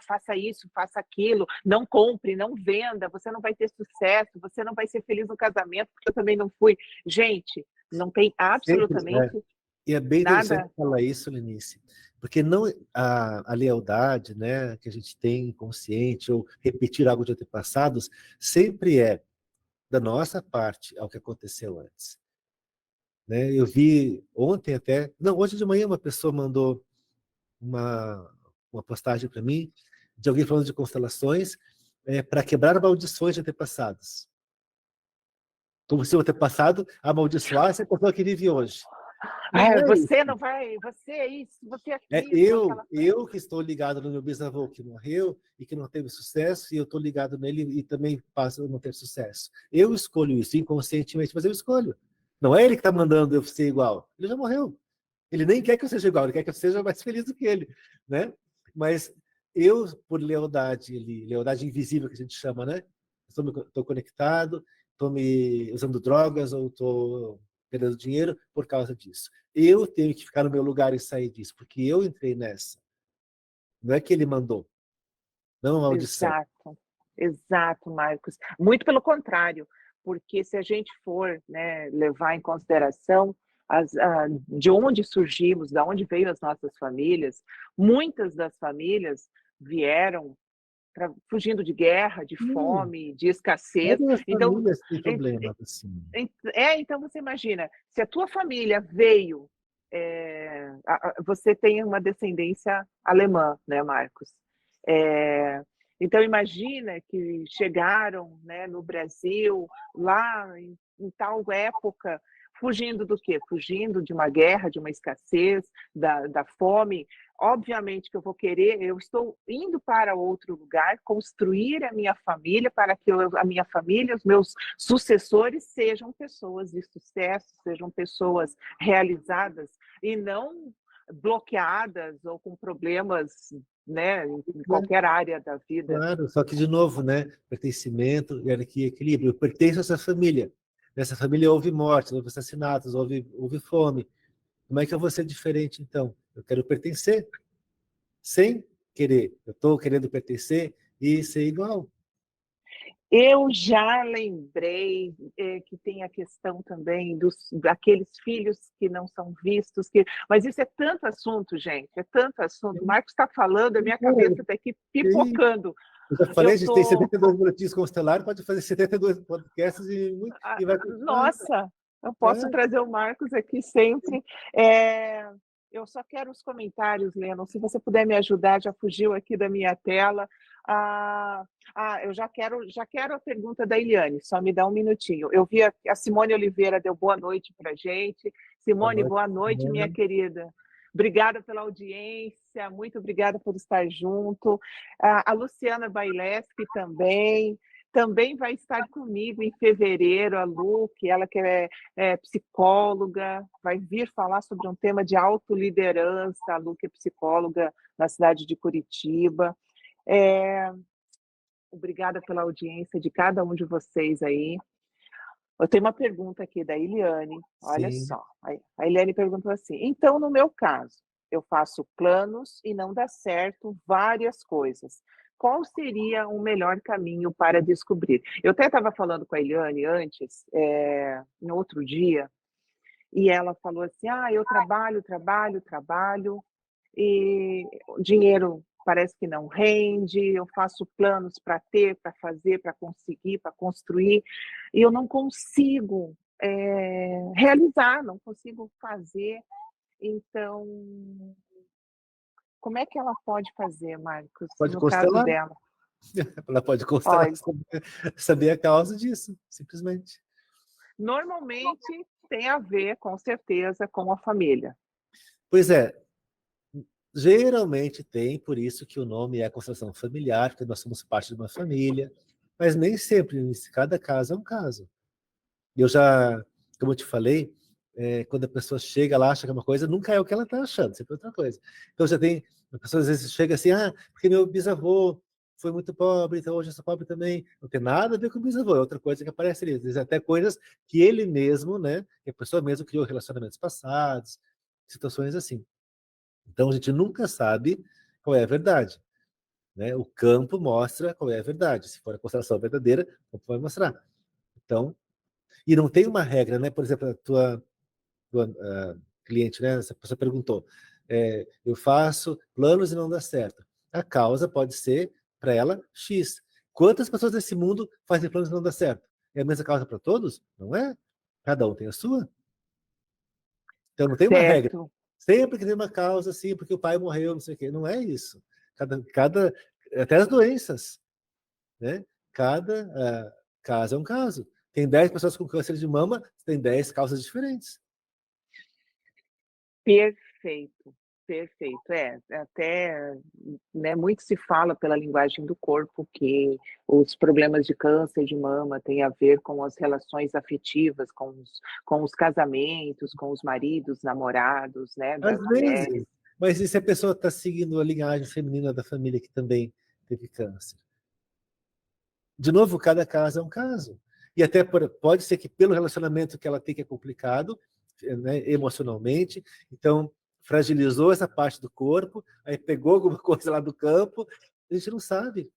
A: faça isso, faça aquilo, não compre, não venda, você não vai ter sucesso, você não vai ser feliz no casamento, porque eu também não fui. Gente, não tem absolutamente
B: E é bem interessante
A: nada.
B: falar isso, Lenice, porque não a lealdade, né, que a gente tem consciente, ou repetir algo de antepassados, sempre é da nossa parte ao que aconteceu antes. Né? Eu vi ontem até, não, hoje de manhã uma pessoa mandou uma postagem para mim de alguém falando de constelações para quebrar maldições de antepassados. Como se o antepassado amaldiçoasse a pessoa que vive hoje. Não é isso.
A: Você não vai, você é isso, você é
B: É
A: aquilo.
B: eu que estou ligado no meu bisavô que morreu e que não teve sucesso, e eu estou ligado nele e também passo a não ter sucesso. Eu escolho isso inconscientemente, mas eu escolho. Não é ele que está mandando eu ser igual. Ele já morreu. Ele nem quer que eu seja igual, ele quer que eu seja mais feliz do que ele, né? Mas eu, por lealdade, lealdade invisível que a gente chama, né? Estou conectado, estou me usando drogas ou estou perdendo dinheiro por causa disso. Eu tenho que ficar no meu lugar e sair disso, porque eu entrei nessa. Não é que ele mandou, não é uma maldição.
A: Exato, Marcos. Muito pelo contrário, porque se a gente for, né, levar em consideração de onde surgimos, de onde veio as nossas famílias, muitas das famílias vieram fugindo de guerra, de fome, de escassez.
B: Todas as
A: Então,
B: famílias têm problemas assim.
A: então você imagina, se a tua família veio, você tem uma descendência alemã, né, Marcos? Então imagina que chegaram, né, no Brasil lá em tal época, fugindo do quê? Fugindo de uma guerra, de uma escassez, da fome. Obviamente que eu estou indo para outro lugar, construir a minha família para que a minha família, os meus sucessores sejam pessoas de sucesso, sejam pessoas realizadas e não bloqueadas ou com problemas, né, em qualquer área da vida.
B: Claro, só que, de novo, né? Pertencimento, hierarquia e equilíbrio. Eu pertenço a essa família. Nessa família houve mortes, houve assassinatos, houve fome. Como é que eu vou ser diferente, então? Eu quero pertencer, sem querer. Eu estou querendo pertencer e ser igual.
A: Eu já lembrei que tem a questão também daqueles filhos que não são vistos, mas isso é tanto assunto, gente, é tanto assunto. O Marcos está falando, a minha cabeça está aqui pipocando.
B: Eu já falei,
A: Eu
B: a gente tem
A: tô.
B: 72 boletins constelares, pode fazer 72 podcasts e vai continuar.
A: Nossa, eu posso trazer o Marcos aqui sempre. É, eu só quero os comentários, Lennon. Se você puder me ajudar, já fugiu aqui da minha tela. Eu já quero a pergunta da Eliane, só me dá um minutinho. Eu vi a Simone Oliveira deu boa noite para a gente.
B: Boa
A: Simone,
B: noite,
A: boa noite, minha
B: Simone.
A: querida. Obrigada pela audiência, muito obrigada por estar junto. A Luciana Baileski também vai estar comigo em fevereiro, a Lu, que ela que é psicóloga, vai vir falar sobre um tema de autoliderança, a Lu que é psicóloga na cidade de Curitiba. Obrigada pela audiência de cada um de vocês aí. Eu tenho uma pergunta aqui da Eliane, olha
B: Sim.
A: só. A Eliane perguntou assim: então, no meu caso, eu faço planos e não dá certo várias coisas. Qual seria o melhor caminho para descobrir? Eu até estava falando com a Eliane antes, no outro dia, e ela falou assim: eu trabalho, e o dinheiro parece que não rende, eu faço planos para ter, para fazer, para conseguir, para construir, e eu não consigo realizar, não consigo fazer. Então, como é que ela pode fazer, Marcos,
B: Pode
A: no caso
B: constelar.
A: dela?
B: Ela pode constelar,
A: Olha,
B: saber a causa disso, simplesmente.
A: normalmente tem a ver, com certeza, com a família.
B: Pois é, geralmente tem, por isso que o nome é a constelação familiar, porque nós somos parte de uma família, mas nem sempre, cada caso é um caso. Eu já, como eu te falei, quando a pessoa chega lá, acha que é uma coisa, nunca é o que ela está achando, sempre é outra coisa. Então já tem, a pessoa às vezes chega assim, porque meu bisavô foi muito pobre, então hoje eu sou pobre também. Não tem nada a ver com o bisavô, é outra coisa que aparece ali. Às vezes até coisas que ele mesmo, né, que a pessoa mesmo criou relacionamentos passados, situações assim. Então a gente nunca sabe qual é a verdade, né? O campo mostra qual é a verdade. Se for a constelação verdadeira, o campo vai mostrar. Então, e não tem uma regra, né? Por exemplo, a tua cliente, né? Essa pessoa perguntou: eu faço planos e não dá certo. A causa pode ser para ela X. Quantas pessoas nesse mundo fazem planos e não dá certo? É a mesma causa para todos? Não é? Cada um tem a sua. Então não tem uma regra.
A: Certo.
B: Sempre que tem uma causa assim, porque o pai morreu, não sei o quê. Não é isso. Até as doenças, né? Cada caso é um caso. Tem 10 pessoas com câncer de mama, tem 10 causas diferentes.
A: Perfeito, perfeito. Até, né, muito se fala pela linguagem do corpo que os problemas de câncer de mama têm a ver com as relações afetivas, com os casamentos, com os maridos, namorados, né,
B: Às
A: das
B: vezes.
A: mulheres.
B: Mas e se a pessoa está seguindo a linhagem feminina da família que também teve câncer? De novo, cada caso é um caso. E até pode ser que pelo relacionamento que ela tem que é complicado, né, emocionalmente, então fragilizou essa parte do corpo, aí pegou alguma coisa lá do campo, a gente não sabe.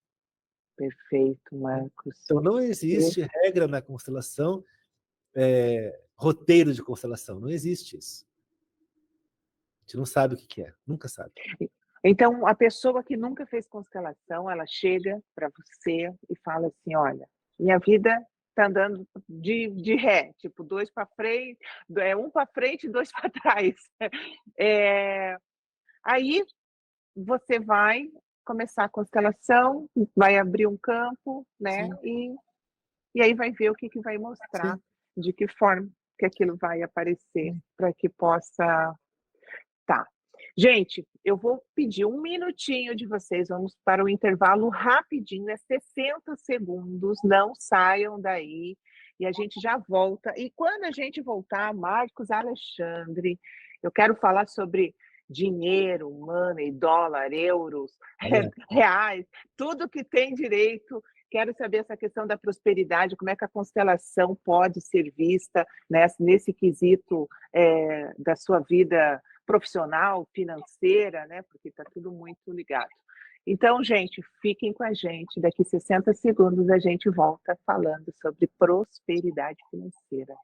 A: Perfeito, Marcos.
B: Então não existe regra na constelação, roteiro de constelação, não existe isso. A gente não sabe o que é, nunca sabe.
A: Então, a pessoa que nunca fez constelação, ela chega para você e fala assim: olha, minha vida está andando de ré, tipo, dois para frente, um para frente e dois para trás. Aí você vai começar a constelação, vai abrir um campo, né?
B: Sim,
A: E aí vai ver o que vai mostrar,
B: sim,
A: de que forma que aquilo vai aparecer,
B: sim.
A: para que possa. Tá. Gente, eu vou pedir um minutinho de vocês, vamos para o intervalo rapidinho, 60 segundos, não saiam daí, e a gente já volta. E quando a gente voltar, Marcos Alexandre, eu quero falar sobre dinheiro, money, dólar, euros,
B: Olha,
A: reais, tudo que tem direito. Quero saber essa questão da prosperidade, como é que a constelação pode ser vista, né, nesse quesito da sua vida profissional, financeira, né? Porque está tudo muito ligado. Então, gente, fiquem com a gente. Daqui 60 segundos a gente volta falando sobre prosperidade financeira.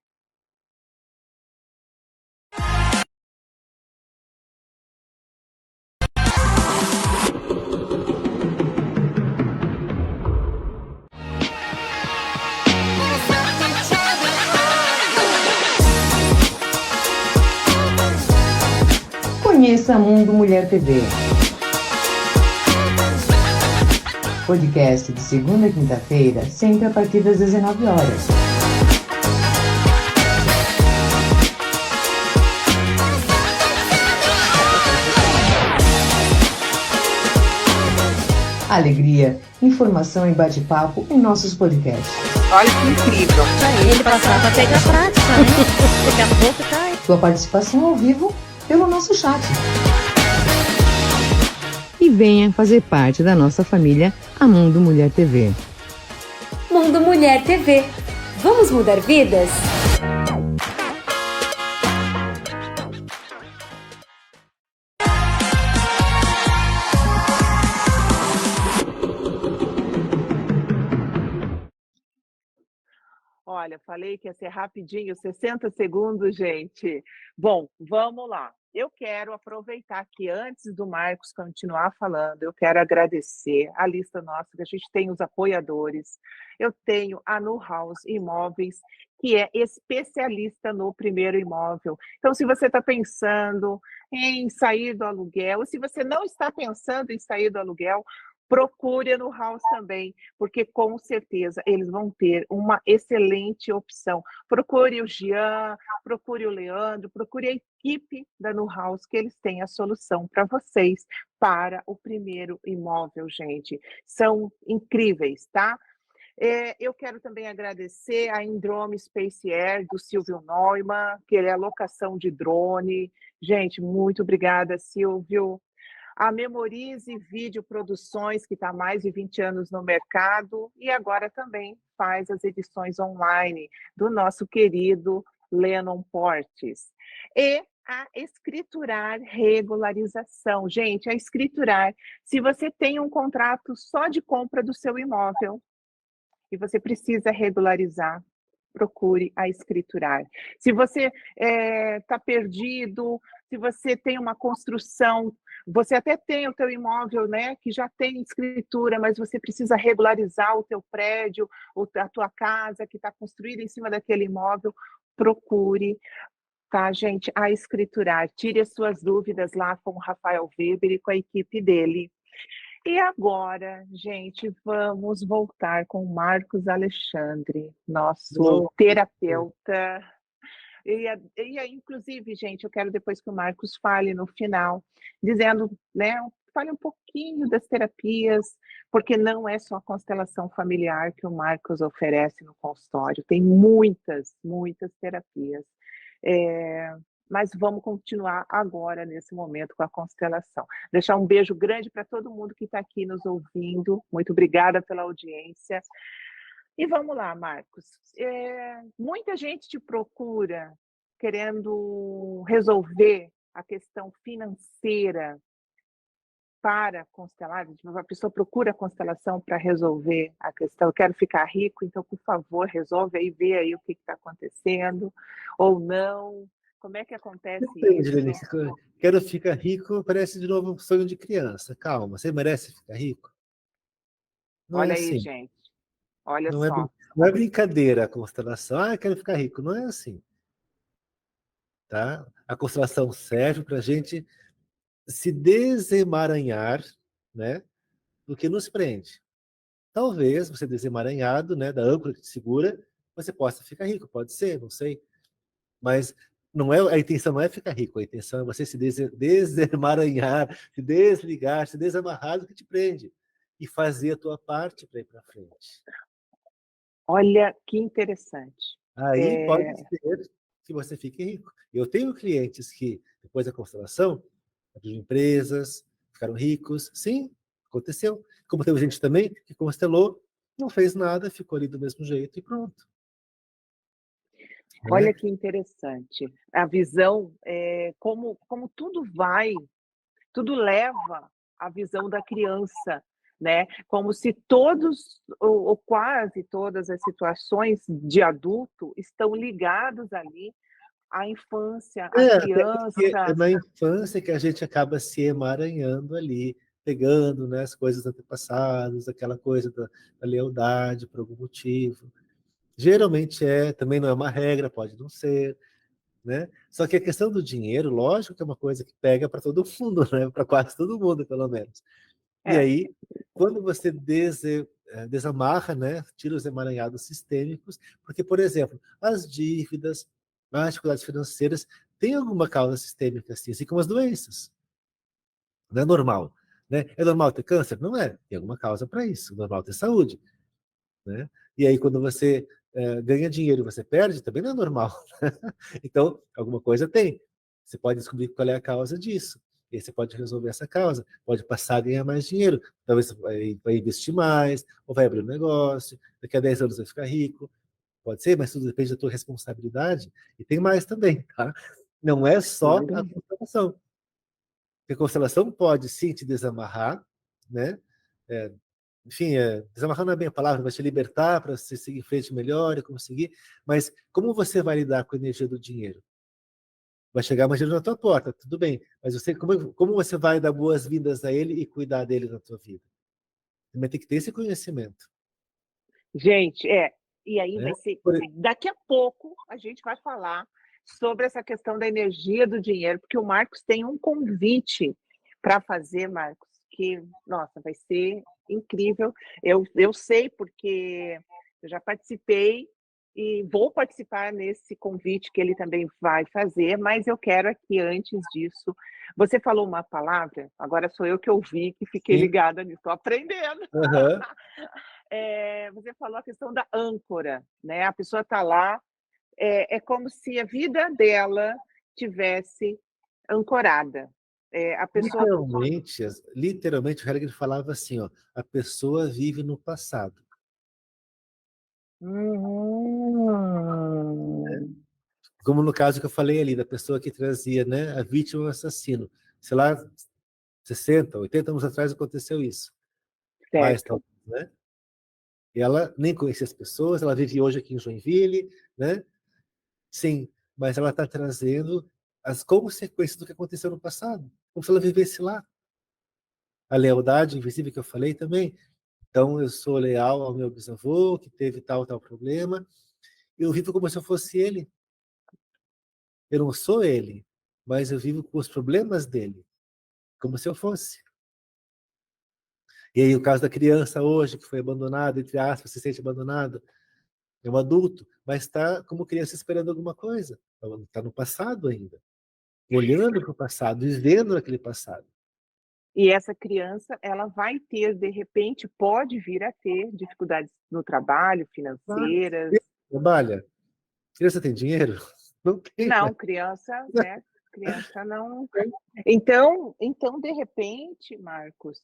C: Conheça Mundo Mulher TV. Podcast de segunda a quinta-feira, sempre a partir das 19 horas. Alegria, informação e bate-papo em nossos podcasts.
A: Olha que incrível.
D: Pra ele passar pra pegar prática, né? Daqui a pouco tá aí.
C: Sua participação ao vivo pelo nosso chat. E venha fazer parte da nossa família, a Mundo Mulher TV.
E: Mundo Mulher TV. Vamos mudar vidas?
A: Olha, falei que ia ser rapidinho, 60 segundos, gente. Bom, vamos lá. Eu quero aproveitar que antes do Marcos continuar falando, eu quero agradecer a lista nossa, que a gente tem os apoiadores. Eu tenho a Nu House Imóveis, que é especialista no primeiro imóvel. Então, se você está pensando em sair do aluguel, ou se você não está pensando em sair do aluguel, procure a Nu House também, porque com certeza eles vão ter uma excelente opção. Procure o Jean, procure o Leandro, procure a equipe da Nu House, que eles têm a solução para vocês, para o primeiro imóvel, gente. São incríveis, tá? Eu quero também agradecer a Indrome Space Air, do Silvio Neumann, que é a locação de drone. Gente, muito obrigada, Silvio. A Memorize Vídeo Produções, que está há mais de 20 anos no mercado, e agora também faz as edições online do nosso querido Lennon Portes. E a Escriturar Regularização. Gente, a Escriturar, se você tem um contrato só de compra do seu imóvel e você precisa regularizar, procure a Escriturar. Se você está perdido, se você tem uma construção, você até tem o teu imóvel, né, que já tem escritura, mas você precisa regularizar o teu prédio, a tua casa que está construída em cima daquele imóvel, procure, tá, gente, a Escriturar. Tire as suas dúvidas lá com o Rafael Weber e com a equipe dele. E agora, gente, vamos voltar com o Marcos Alexandre, nosso terapeuta. Inclusive, gente, eu quero depois que o Marcos fale no final, dizendo, né, fale um pouquinho das terapias, porque não é só a constelação familiar que o Marcos oferece no consultório, tem muitas, muitas terapias. Mas vamos continuar agora, nesse momento, com a constelação. Deixar um beijo grande para todo mundo que está aqui nos ouvindo. Muito obrigada pela audiência. E vamos lá, Marcos. Muita gente te procura querendo resolver a questão financeira para constelar. A pessoa procura a constelação para resolver a questão. Eu quero ficar rico, então, por favor, resolve aí, vê aí o que está acontecendo, ou não. Como é que acontece
B: Depende,
A: isso?
B: Lenice. Quero ficar rico, parece de novo um sonho de criança. Calma, você merece ficar rico? Não é
A: Olha aí,
B: assim.
A: gente. Olha
B: Não é,
A: só.
B: não é brincadeira a constelação. Ah, quero ficar rico. Não é assim. Tá? A constelação serve para a gente se desemaranhar, né, do que nos prende. Talvez você desemaranhado, né, da âncora que te segura, você possa ficar rico. Pode ser, não sei. Mas não é, a intenção não é ficar rico, a intenção é você se desemaranhar, se desligar, se desamarrar do que te prende e fazer a tua parte para ir para frente.
A: Olha que interessante.
B: Aí pode ser que você fique rico. Eu tenho clientes que, depois da constelação, abriram empresas, ficaram ricos. Sim, aconteceu. Como teve gente também que constelou, não fez nada, ficou ali do mesmo jeito e pronto.
A: Olha
B: Né?
A: que interessante. A visão, como tudo leva à visão da criança, né? Como se todos, ou quase todas as situações de adulto estão ligados ali à infância, à
B: Até porque é
A: criança.
B: na infância que a gente acaba se emaranhando ali, pegando, né, as coisas antepassadas, aquela coisa da lealdade por algum motivo. Geralmente também não é uma regra, pode não ser, né? Só que a questão do dinheiro, lógico que é uma coisa que pega para todo mundo, né? Para quase todo mundo, pelo menos. E
A: É.
B: aí, quando você desamarra, né? Tira os emaranhados sistêmicos, porque, por exemplo, as dívidas, as dificuldades financeiras, têm alguma causa sistêmica, assim como as doenças. Não é normal, né? É normal ter câncer? Não é. Tem alguma causa para isso. É normal ter saúde, né? E aí, quando você ganha dinheiro e você perde, também não é normal. Então, alguma coisa tem. Você pode descobrir qual é a causa disso. E aí você pode resolver essa causa. Pode passar a ganhar mais dinheiro. Talvez você vai investir mais, ou vai abrir um negócio. Daqui a 10 anos vai ficar rico. Pode ser, mas tudo depende da tua responsabilidade. E tem mais também, tá? Não é só a constelação. Porque a constelação pode sim te desamarrar, né? Enfim, desamarrar não é bem a palavra, vai te libertar para você seguir em frente melhor e conseguir. Mas como você vai lidar com a energia do dinheiro? Vai chegar mais dinheiro na tua porta, tudo bem. Mas como você vai dar boas-vindas a ele e cuidar dele na tua vida? Também tem que ter esse conhecimento.
A: Gente, e aí
B: Né?
A: vai ser. Daqui a pouco a gente vai falar sobre essa questão da energia do dinheiro, porque o Marcos tem um convite para fazer, Marcos, que, nossa, vai ser incrível. Eu sei porque eu já participei e vou participar nesse convite que ele também vai fazer, mas eu quero aqui, antes disso, você falou uma palavra, agora sou eu que ouvi, que fiquei
B: Sim.
A: ligada nisso, estou aprendendo.
B: Uhum.
A: Você falou a questão da âncora, né? A pessoa está lá, é como se a vida dela tivesse ancorada. A pessoa...
B: Literalmente, o Heidegger falava assim, ó, a pessoa vive no passado. Como no caso que eu falei ali, da pessoa que trazia, né, a vítima e o assassino. Sei lá, 60, 80 anos atrás aconteceu isso. Mais
A: Certo.
B: talvez, né? E ela nem conhecia as pessoas, ela vive hoje aqui em Joinville, né? Sim, mas ela está trazendo as consequências do que aconteceu no passado, como se ela vivesse lá. A lealdade invisível que eu falei também. Então, eu sou leal ao meu bisavô, que teve tal problema, eu vivo como se eu fosse ele. Eu não sou ele, mas eu vivo com os problemas dele, como se eu fosse. E aí, o caso da criança hoje, que foi abandonada, entre aspas, se sente abandonado, é um adulto, mas está como criança esperando alguma coisa. Está no passado ainda, olhando para o passado, vivendo aquele passado.
A: E essa criança, ela vai ter, de repente, pode vir a ter dificuldades no trabalho, financeiras.
B: Trabalha. Criança tem dinheiro? Não tem.
A: Não, criança, né? Criança não. Então, de repente, Marcos,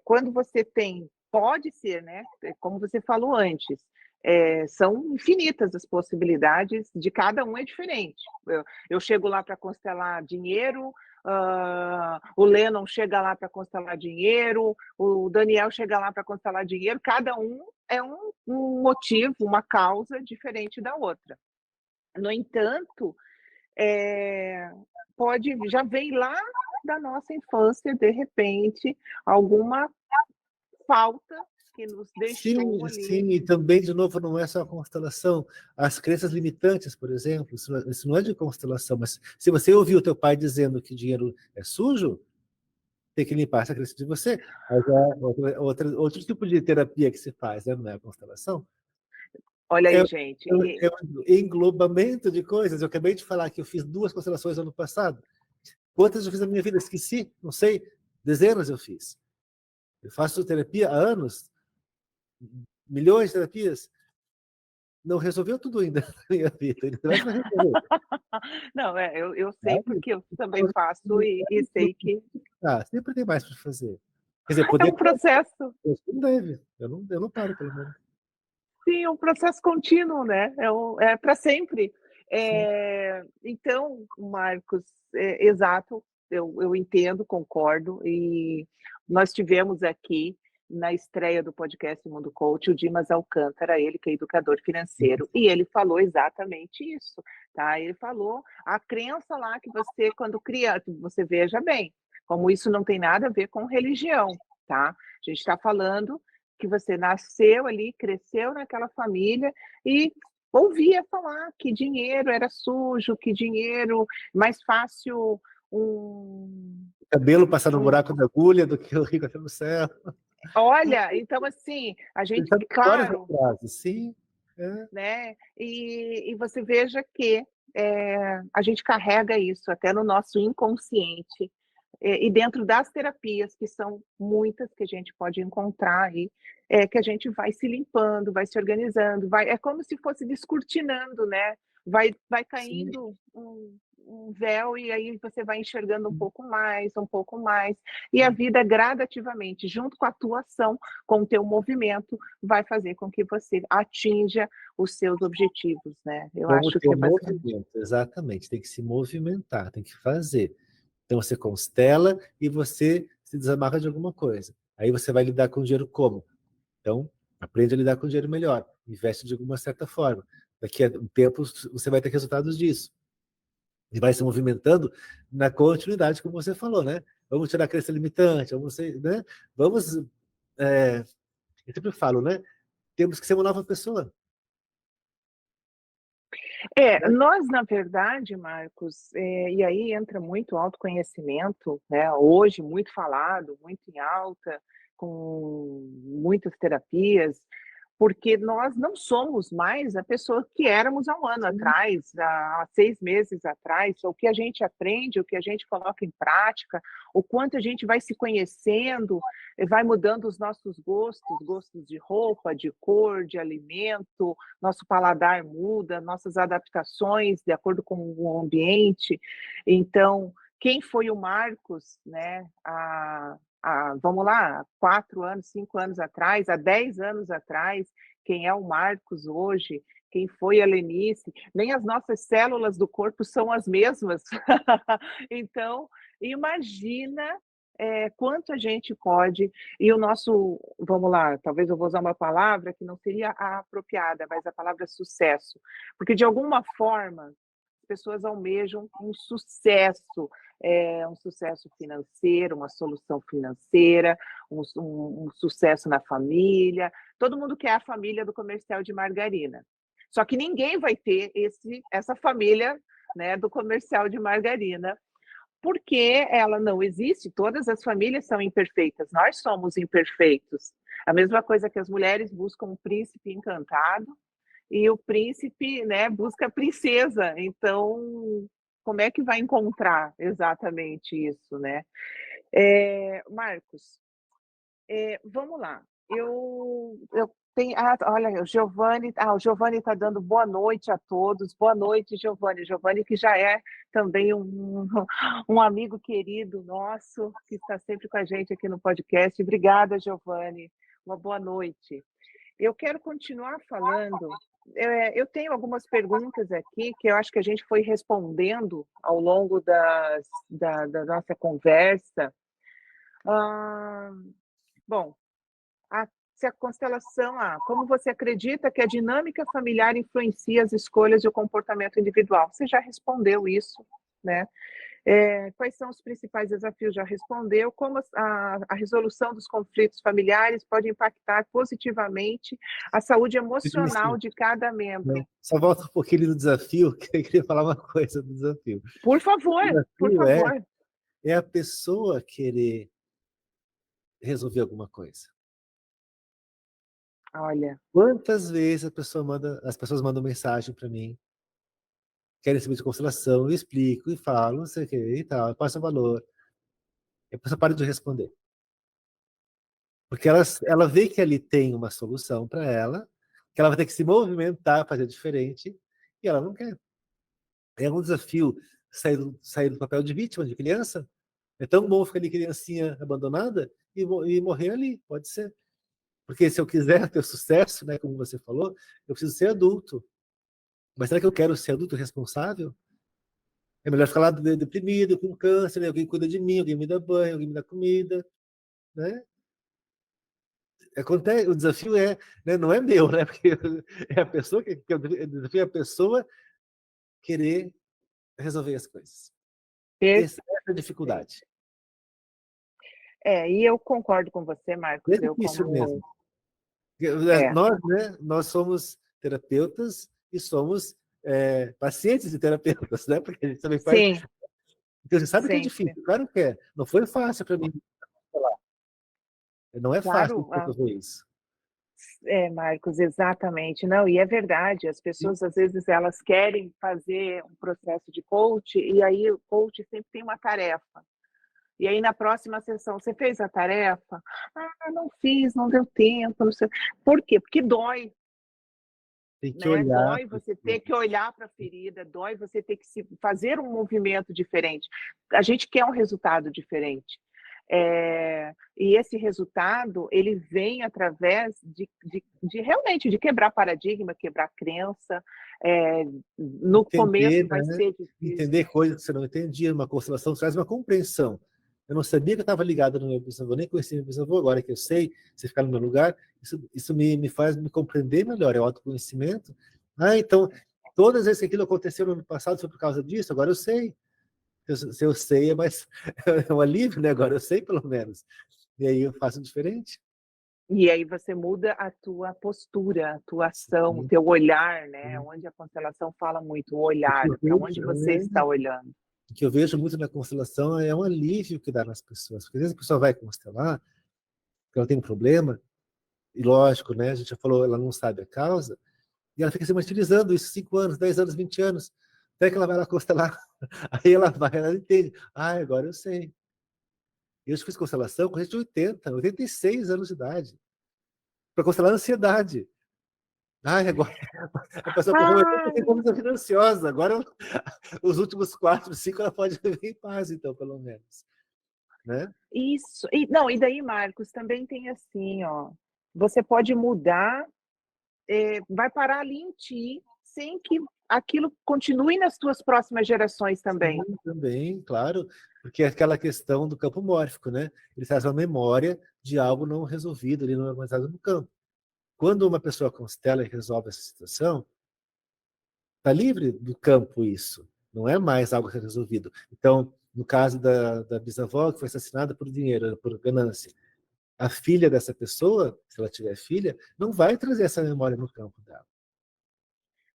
A: quando você tem, pode ser, né? Como você falou antes, são infinitas as possibilidades, de cada um é diferente. Eu chego lá para constelar dinheiro, o Lennon chega lá para constelar dinheiro, o Daniel chega lá para constelar dinheiro, cada um é um motivo, uma causa diferente da outra. No entanto, já vem lá da nossa infância, de repente, alguma falta que nos deixou ali.
B: Sim, e também, de novo, não é só a constelação. As crenças limitantes, por exemplo, isso não é de constelação, mas se você ouviu o teu pai dizendo que dinheiro é sujo, tem que limpar essa crença de você. Mas outro tipo de terapia que se faz, né? Não é a constelação.
A: Olha aí, gente.
B: É um englobamento de coisas. Eu acabei de falar que eu fiz 2 constelações ano passado. Quantas eu fiz na minha vida? Esqueci, não sei. Dezenas eu fiz. Eu faço terapia há anos, milhões de terapias. Não resolveu tudo ainda na minha vida.
A: Não, eu sei porque eu também faço e sei que...
B: sempre tem mais para fazer. Quer dizer,
A: É um processo.
B: Não deve. Eu não paro, pelo menos.
A: Sim, um processo contínuo, né? É para sempre. Então, Marcos, exato, eu entendo, concordo, e nós tivemos aqui na estreia do podcast Mundo Coach o Dimas Alcântara, ele que é educador financeiro, e ele falou exatamente isso, tá? Ele falou a crença lá que você, quando cria, você veja bem, como isso não tem nada a ver com religião, tá? A gente está falando que você nasceu ali, cresceu naquela família e ouvia falar que dinheiro era sujo, que dinheiro mais fácil
B: Cabelo passar no
A: um
B: buraco da agulha do que o rico até no céu.
A: olha, então assim, a
B: Ele
A: gente,
B: sabe histórias
A: claro,
B: frases, sim. É,
A: né? E você veja que a gente carrega isso até no nosso inconsciente. E dentro das terapias, que são muitas que a gente pode encontrar aí, que a gente vai se limpando, vai se organizando, é como se fosse descortinando, né? Vai
B: sim.
A: caindo um véu e aí você vai enxergando um pouco mais. E a vida gradativamente, junto com a tua ação, com o teu movimento, vai fazer com que você atinja os seus objetivos, né? Eu
B: Com o
A: acho que
B: teu
A: é basicamente.
B: movimento, exatamente. Tem que se movimentar, tem que fazer. Então você constela e você se desamarra de alguma coisa. Aí você vai lidar com o dinheiro como? Então, aprende a lidar com o dinheiro melhor. Investe de alguma certa forma. Daqui a um tempo você vai ter resultados disso. E vai se movimentando na continuidade, como você falou, né? Vamos tirar a crença limitante, né? Vamos, eu sempre falo, né? Temos que ser uma nova pessoa. Né?
A: Nós, na verdade, Marcos, e aí entra muito o autoconhecimento, né? Hoje muito falado, muito em alta, com muitas terapias, porque nós não somos mais a pessoa que éramos há um ano
B: Sim,
A: atrás, há 6 meses atrás. O que a gente aprende, o que a gente coloca em prática, o quanto a gente vai se conhecendo, vai mudando os nossos gostos, gostos de roupa, de cor, de alimento, nosso paladar muda, nossas adaptações de acordo com o ambiente. Então, quem foi o Marcos, né, vamos lá, 4 anos, 5 anos atrás, há 10 anos atrás, quem é o Marcos hoje, quem foi a Lenice, nem as nossas células do corpo são as mesmas. Então, imagina quanto a gente pode, e o nosso, vamos lá, talvez eu vou usar uma palavra que não seria a apropriada, mas a palavra sucesso, porque de alguma forma as pessoas almejam um sucesso financeiro, uma solução financeira, um sucesso na família. Todo mundo quer a família do comercial de margarina. Só que ninguém vai ter essa família, né, do comercial de margarina, porque ela não existe. Todas as famílias são imperfeitas, nós somos imperfeitos. A mesma coisa que as mulheres buscam um príncipe encantado, e o príncipe, né, busca a princesa. Então, como é que vai encontrar exatamente isso, né? Marcos, vamos lá. Eu tenho. Olha, o Giovanni está dando boa noite a todos. Boa noite, Giovanni. Giovanni, que já é também um amigo querido nosso, que está sempre com a gente aqui no podcast. Obrigada, Giovanni. Uma boa noite. Eu quero continuar falando. Eu tenho algumas perguntas aqui que eu acho que a gente foi respondendo ao longo da nossa conversa. Bom, se a constelação, como você acredita que a dinâmica familiar influencia as escolhas e o comportamento individual? Você já respondeu isso, né? Quais são os principais desafios? Já respondeu. Como a resolução dos conflitos familiares pode impactar positivamente a saúde emocional de cada membro?
B: Só volta um pouquinho do desafio, que eu queria falar uma coisa do desafio.
A: Por
B: O
A: favor, por
B: desafio
A: favor.
B: é a pessoa querer resolver alguma coisa.
A: Olha,
B: Quantas vezes as pessoas mandam mensagem para mim, querem saber de constelação, eu explico e falo, não sei o que e tal, eu passo o valor. E a pessoa para de responder. Porque ela vê que ali tem uma solução para ela, que ela vai ter que se movimentar, fazer diferente, e ela não quer. É um desafio sair do papel de vítima, de criança. É tão bom ficar ali criancinha abandonada e morrer ali, pode ser. Porque se eu quiser ter sucesso, né, como você falou, eu preciso ser adulto. Mas será que eu quero ser adulto responsável? É melhor ficar lá deprimido, com câncer, né? Alguém cuida de mim, alguém me dá banho, alguém me dá comida, né? Acontece, o desafio né, não é meu, né? Porque é a pessoa o desafio é a pessoa querer resolver as coisas. Essa é a
A: perfeito.
B: dificuldade.
A: E eu concordo com você,
B: É
A: Marcos. Eu
B: difícil
A: como
B: mesmo.
A: é,
B: Nós, né, nós somos terapeutas e somos pacientes de terapeutas, né? Porque a gente também faz.
A: Sim,
B: Então, você sabe que é
A: sim,
B: difícil, claro que é. Não foi fácil para mim falar. Não é fácil
A: claro.
B: resolver isso.
A: Marcos, exatamente. Não, e é verdade, as pessoas, às vezes, elas querem fazer um processo de coach, e aí o coach sempre tem uma tarefa. E aí, na próxima sessão, você fez a tarefa? Ah, não fiz, não deu tempo, não sei. Por quê? Porque dói,
B: Tem que
A: né?
B: olhar.
A: Dói você ter que olhar para a ferida, dói você ter que fazer um movimento diferente. A gente quer um resultado diferente. E esse resultado, ele vem através de realmente de quebrar paradigma, quebrar crença. No
B: Entender,
A: começo vai
B: né?
A: ser difícil.
B: Entender coisas que você não entendia, uma constelação traz uma compreensão. Eu não sabia que eu estava ligado no meu bisavô, nem conhecia meu bisavô, agora que eu sei, você ficar no meu lugar, isso me faz me compreender melhor, é o autoconhecimento. Ah, então, todas as vezes que aquilo aconteceu no ano passado foi por causa disso, agora eu sei. Se eu sei, é mais é um alívio, né? Agora eu sei, pelo menos. E aí eu faço diferente.
A: E aí você muda a tua postura, a tua ação, o
B: Sim,
A: teu olhar, né?
B: sim.
A: Onde a constelação fala muito, o
B: O que
A: olhar,
B: eu
A: para onde
B: vejo,
A: você está olhando.
B: o que eu vejo muito na constelação é um alívio que dá nas pessoas. Porque às vezes a pessoa vai constelar, porque ela tem um problema, e lógico, né? A gente já falou, ela não sabe a causa, e ela fica se martirizando isso 5 anos, 10 anos, 20 anos, até que ela vai lá constelar. Aí ela vai, ela entende. Ah, agora eu sei. Eu fiz constelação com gente de 80, 86 anos de idade, para constelar a ansiedade. Ah, agora a pessoa com 85
A: Ah,
B: anos da vida ansiosa, agora os últimos 4, 5 ela pode viver em paz, então, pelo menos. Né?
A: isso. Não, e daí, Marcos, também tem assim, ó. Você pode mudar, vai parar ali em ti, sem que aquilo continue nas tuas próximas gerações também.
B: Sim, também, claro, porque é aquela questão do campo mórfico, né? Ele traz uma memória de algo não resolvido, ali não organizado no campo. Quando uma pessoa constela e resolve essa situação, está livre do campo isso, não é mais algo a ser resolvido. Então, no caso da bisavó que foi assassinada por dinheiro, por ganância, a filha dessa pessoa, se ela tiver filha, não vai trazer essa memória no campo dela.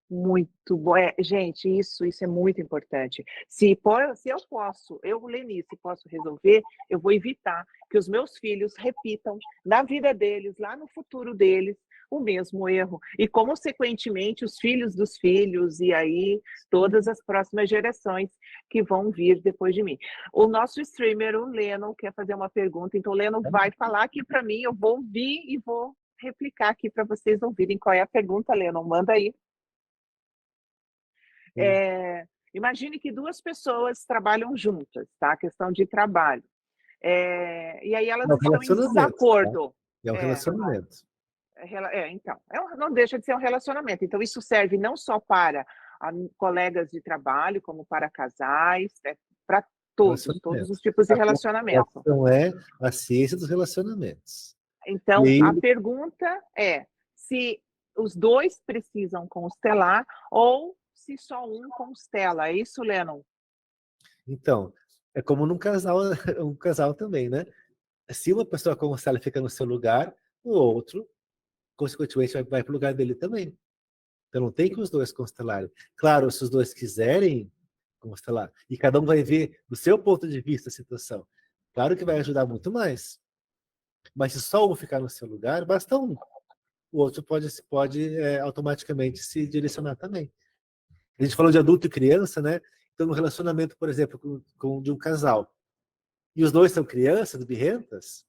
A: Muito bom. Gente, isso é muito importante. Se eu posso, eu, Lenice, posso resolver, eu vou evitar que os meus filhos repitam na vida deles, lá no futuro deles, o mesmo erro. E, consequentemente, os filhos dos filhos, e aí todas as próximas gerações que vão vir depois de mim. O nosso streamer, o Lennon, quer fazer uma pergunta, então o Lennon vai falar aqui para mim, eu vou ouvir e vou replicar aqui para vocês ouvirem qual é a pergunta, Lennon. Manda aí. Imagine que 2 pessoas trabalham juntas, tá? Questão de trabalho. E aí elas
B: É um
A: estão em
B: relacionamento, tá?
A: desacordo.
B: É um relacionamento.
A: Então, não deixa de ser um relacionamento. Então, isso serve não só para colegas de trabalho, como para casais, para todos os
B: Relacionamento.
A: tipos de
B: A
A: relacionamento.
B: constelação é a ciência dos relacionamentos.
A: Então,
B: E
A: a
B: aí,
A: pergunta é se os 2 precisam constelar ou se só um constela. É isso, Lennon?
B: então, é como num casal, um casal também, né? Se uma pessoa constela e fica no seu lugar, o outro, consequentemente, vai para o lugar dele também. Então não tem que os dois constelarem. Claro, se os dois quiserem constelar, e cada um vai ver do seu ponto de vista a situação, claro que vai ajudar muito mais. Mas se só um ficar no seu lugar, basta um. O outro pode automaticamente se direcionar também. A gente falou de adulto e criança, né? Então, no relacionamento, por exemplo, de um casal, e os dois são crianças, birrentas,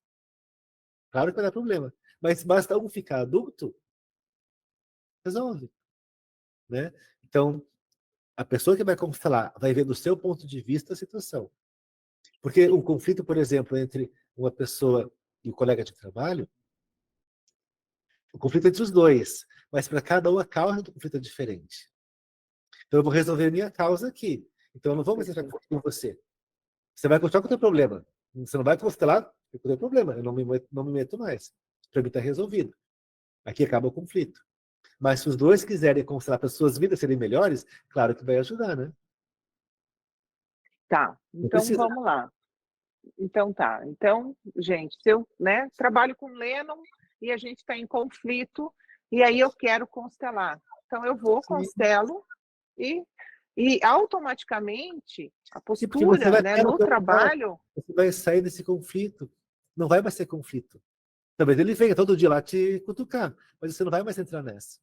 B: claro que vai dar problema. Mas basta um ficar adulto, resolve, né? Então, a pessoa que vai constelar vai ver do seu ponto de vista a situação. Porque um conflito, por exemplo, entre uma pessoa e um colega de trabalho, o conflito é entre os dois, mas para cada um a causa do conflito é diferente. Então eu vou resolver a minha causa aqui. Então eu não vou mais entrar com você. Você vai continuar com o teu problema. Você não vai constelar com o teu problema. Eu não me meto mais. Para mim está resolvido. Aqui acaba o conflito. Mas se os dois quiserem constelar para as suas vidas serem melhores, claro que vai ajudar, né?
A: Tá,
B: Não
A: então
B: precisa.
A: vamos lá. Então tá. Então, gente, se eu, trabalho com Lennon e a gente está em conflito, e aí eu quero constelar. Então eu vou,
B: Sim.
A: constelo e automaticamente a
B: Porque você
A: postura,
B: vai
A: né,
B: estar no
A: no
B: teu lugar,
A: trabalho,
B: você vai sair desse conflito. Não vai mais ser conflito. Talvez ele venha todo dia lá te cutucar, mas você não vai mais entrar nessa.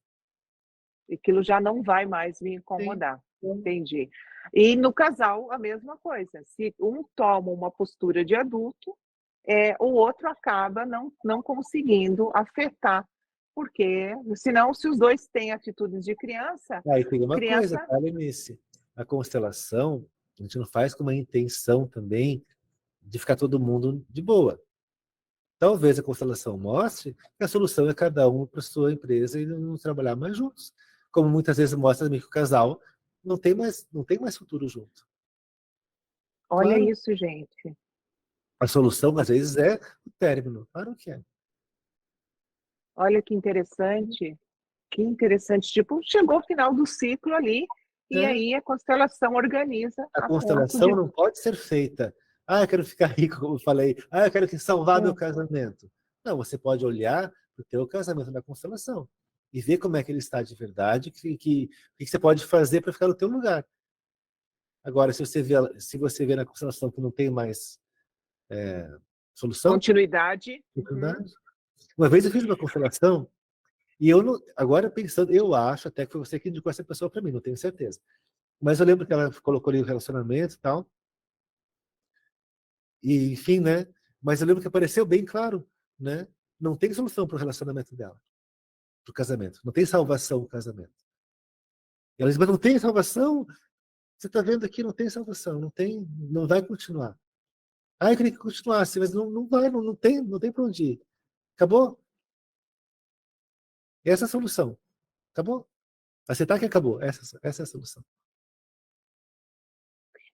A: aquilo já não vai mais me incomodar. Entendi. E no casal, a mesma coisa. Se um toma uma postura de adulto, o outro acaba não conseguindo afetar, porque senão, se os dois têm atitudes de criança,
B: Aí tem uma coisa,
A: criança
B: tá, Lenice? A constelação, a gente não faz com uma intenção também de ficar todo mundo de boa. Talvez a constelação mostre que a solução é cada um para sua empresa e não trabalhar mais juntos. Como muitas vezes mostra também que o casal não tem mais futuro junto.
A: olha
B: Claro,
A: isso, gente.
B: a solução às vezes é o término. Claro que é.
A: Olha que interessante. Que interessante. Tipo, chegou o final do ciclo ali, e
B: É.
A: aí a constelação organiza
B: A
A: a ponto de.
B: constelação não pode ser feita. Ah, eu quero ficar rico, como eu falei. Ah, eu quero salvar meu casamento. Não, você pode olhar para o teu casamento na constelação e ver como é que ele está de verdade, o que você pode fazer para ficar no teu lugar. Agora, se você vê na constelação que não tem mais solução,
A: Continuidade.
B: dificuldade. Uma vez eu fiz uma constelação e eu não, agora pensando, eu acho até que foi você que indicou essa pessoa para mim, não tenho certeza. Mas eu lembro que ela colocou ali o relacionamento e tal. E, enfim, né? Mas eu lembro que apareceu bem claro, né? Não tem solução para o relacionamento dela, para o casamento. Não tem salvação o casamento. E ela diz, mas não tem salvação? Você está vendo aqui, não tem salvação, não vai continuar. Ah, eu queria que continuasse, mas não vai, não tem para onde ir. Acabou? Essa é a solução. Acabou? Aceitar que acabou. Essa é a solução.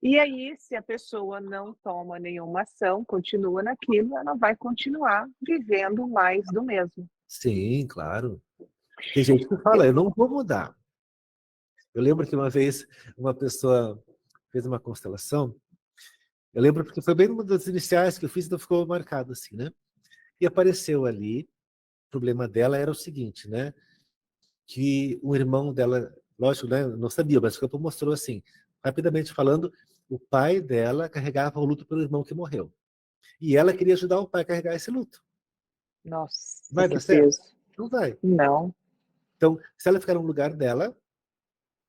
A: E aí, se a pessoa não toma nenhuma ação, continua naquilo, ela vai continuar vivendo mais do mesmo.
B: Sim, claro. Tem gente que fala, eu não vou mudar. Eu lembro que uma vez uma pessoa fez uma constelação. Eu lembro porque foi bem uma das iniciais que eu fiz, então ficou marcado assim, né? E apareceu ali, o problema dela era o seguinte, né? Que o irmão dela, lógico, né? Não sabia, mas o campo mostrou assim, rapidamente falando, o pai dela carregava o luto pelo irmão que morreu. E ela queria ajudar o pai a carregar esse luto.
A: Nossa,
B: Vai
A: que
B: dar certo?
A: peso.
B: Não vai.
A: Não.
B: Então, se ela ficar no lugar dela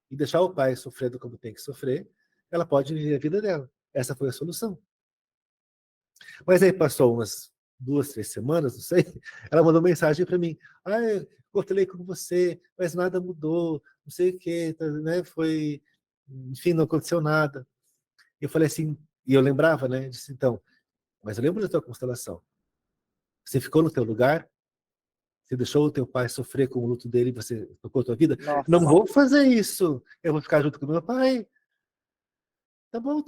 B: e deixar o pai sofrendo como tem que sofrer, ela pode viver a vida dela. Essa foi a solução. Mas aí passou umas 2, 3 semanas, não sei, ela mandou mensagem para mim. Ah, eu cortei com você, mas nada mudou, não sei o que, né? Enfim, não aconteceu nada. Eu falei assim, e eu lembrava, né? Disse, então, mas eu lembro da tua constelação. Você ficou no teu lugar, você deixou o teu pai sofrer com o luto dele e você tocou a tua vida.
A: Nossa.
B: Não vou fazer isso, eu vou ficar junto com meu pai. Tá bom,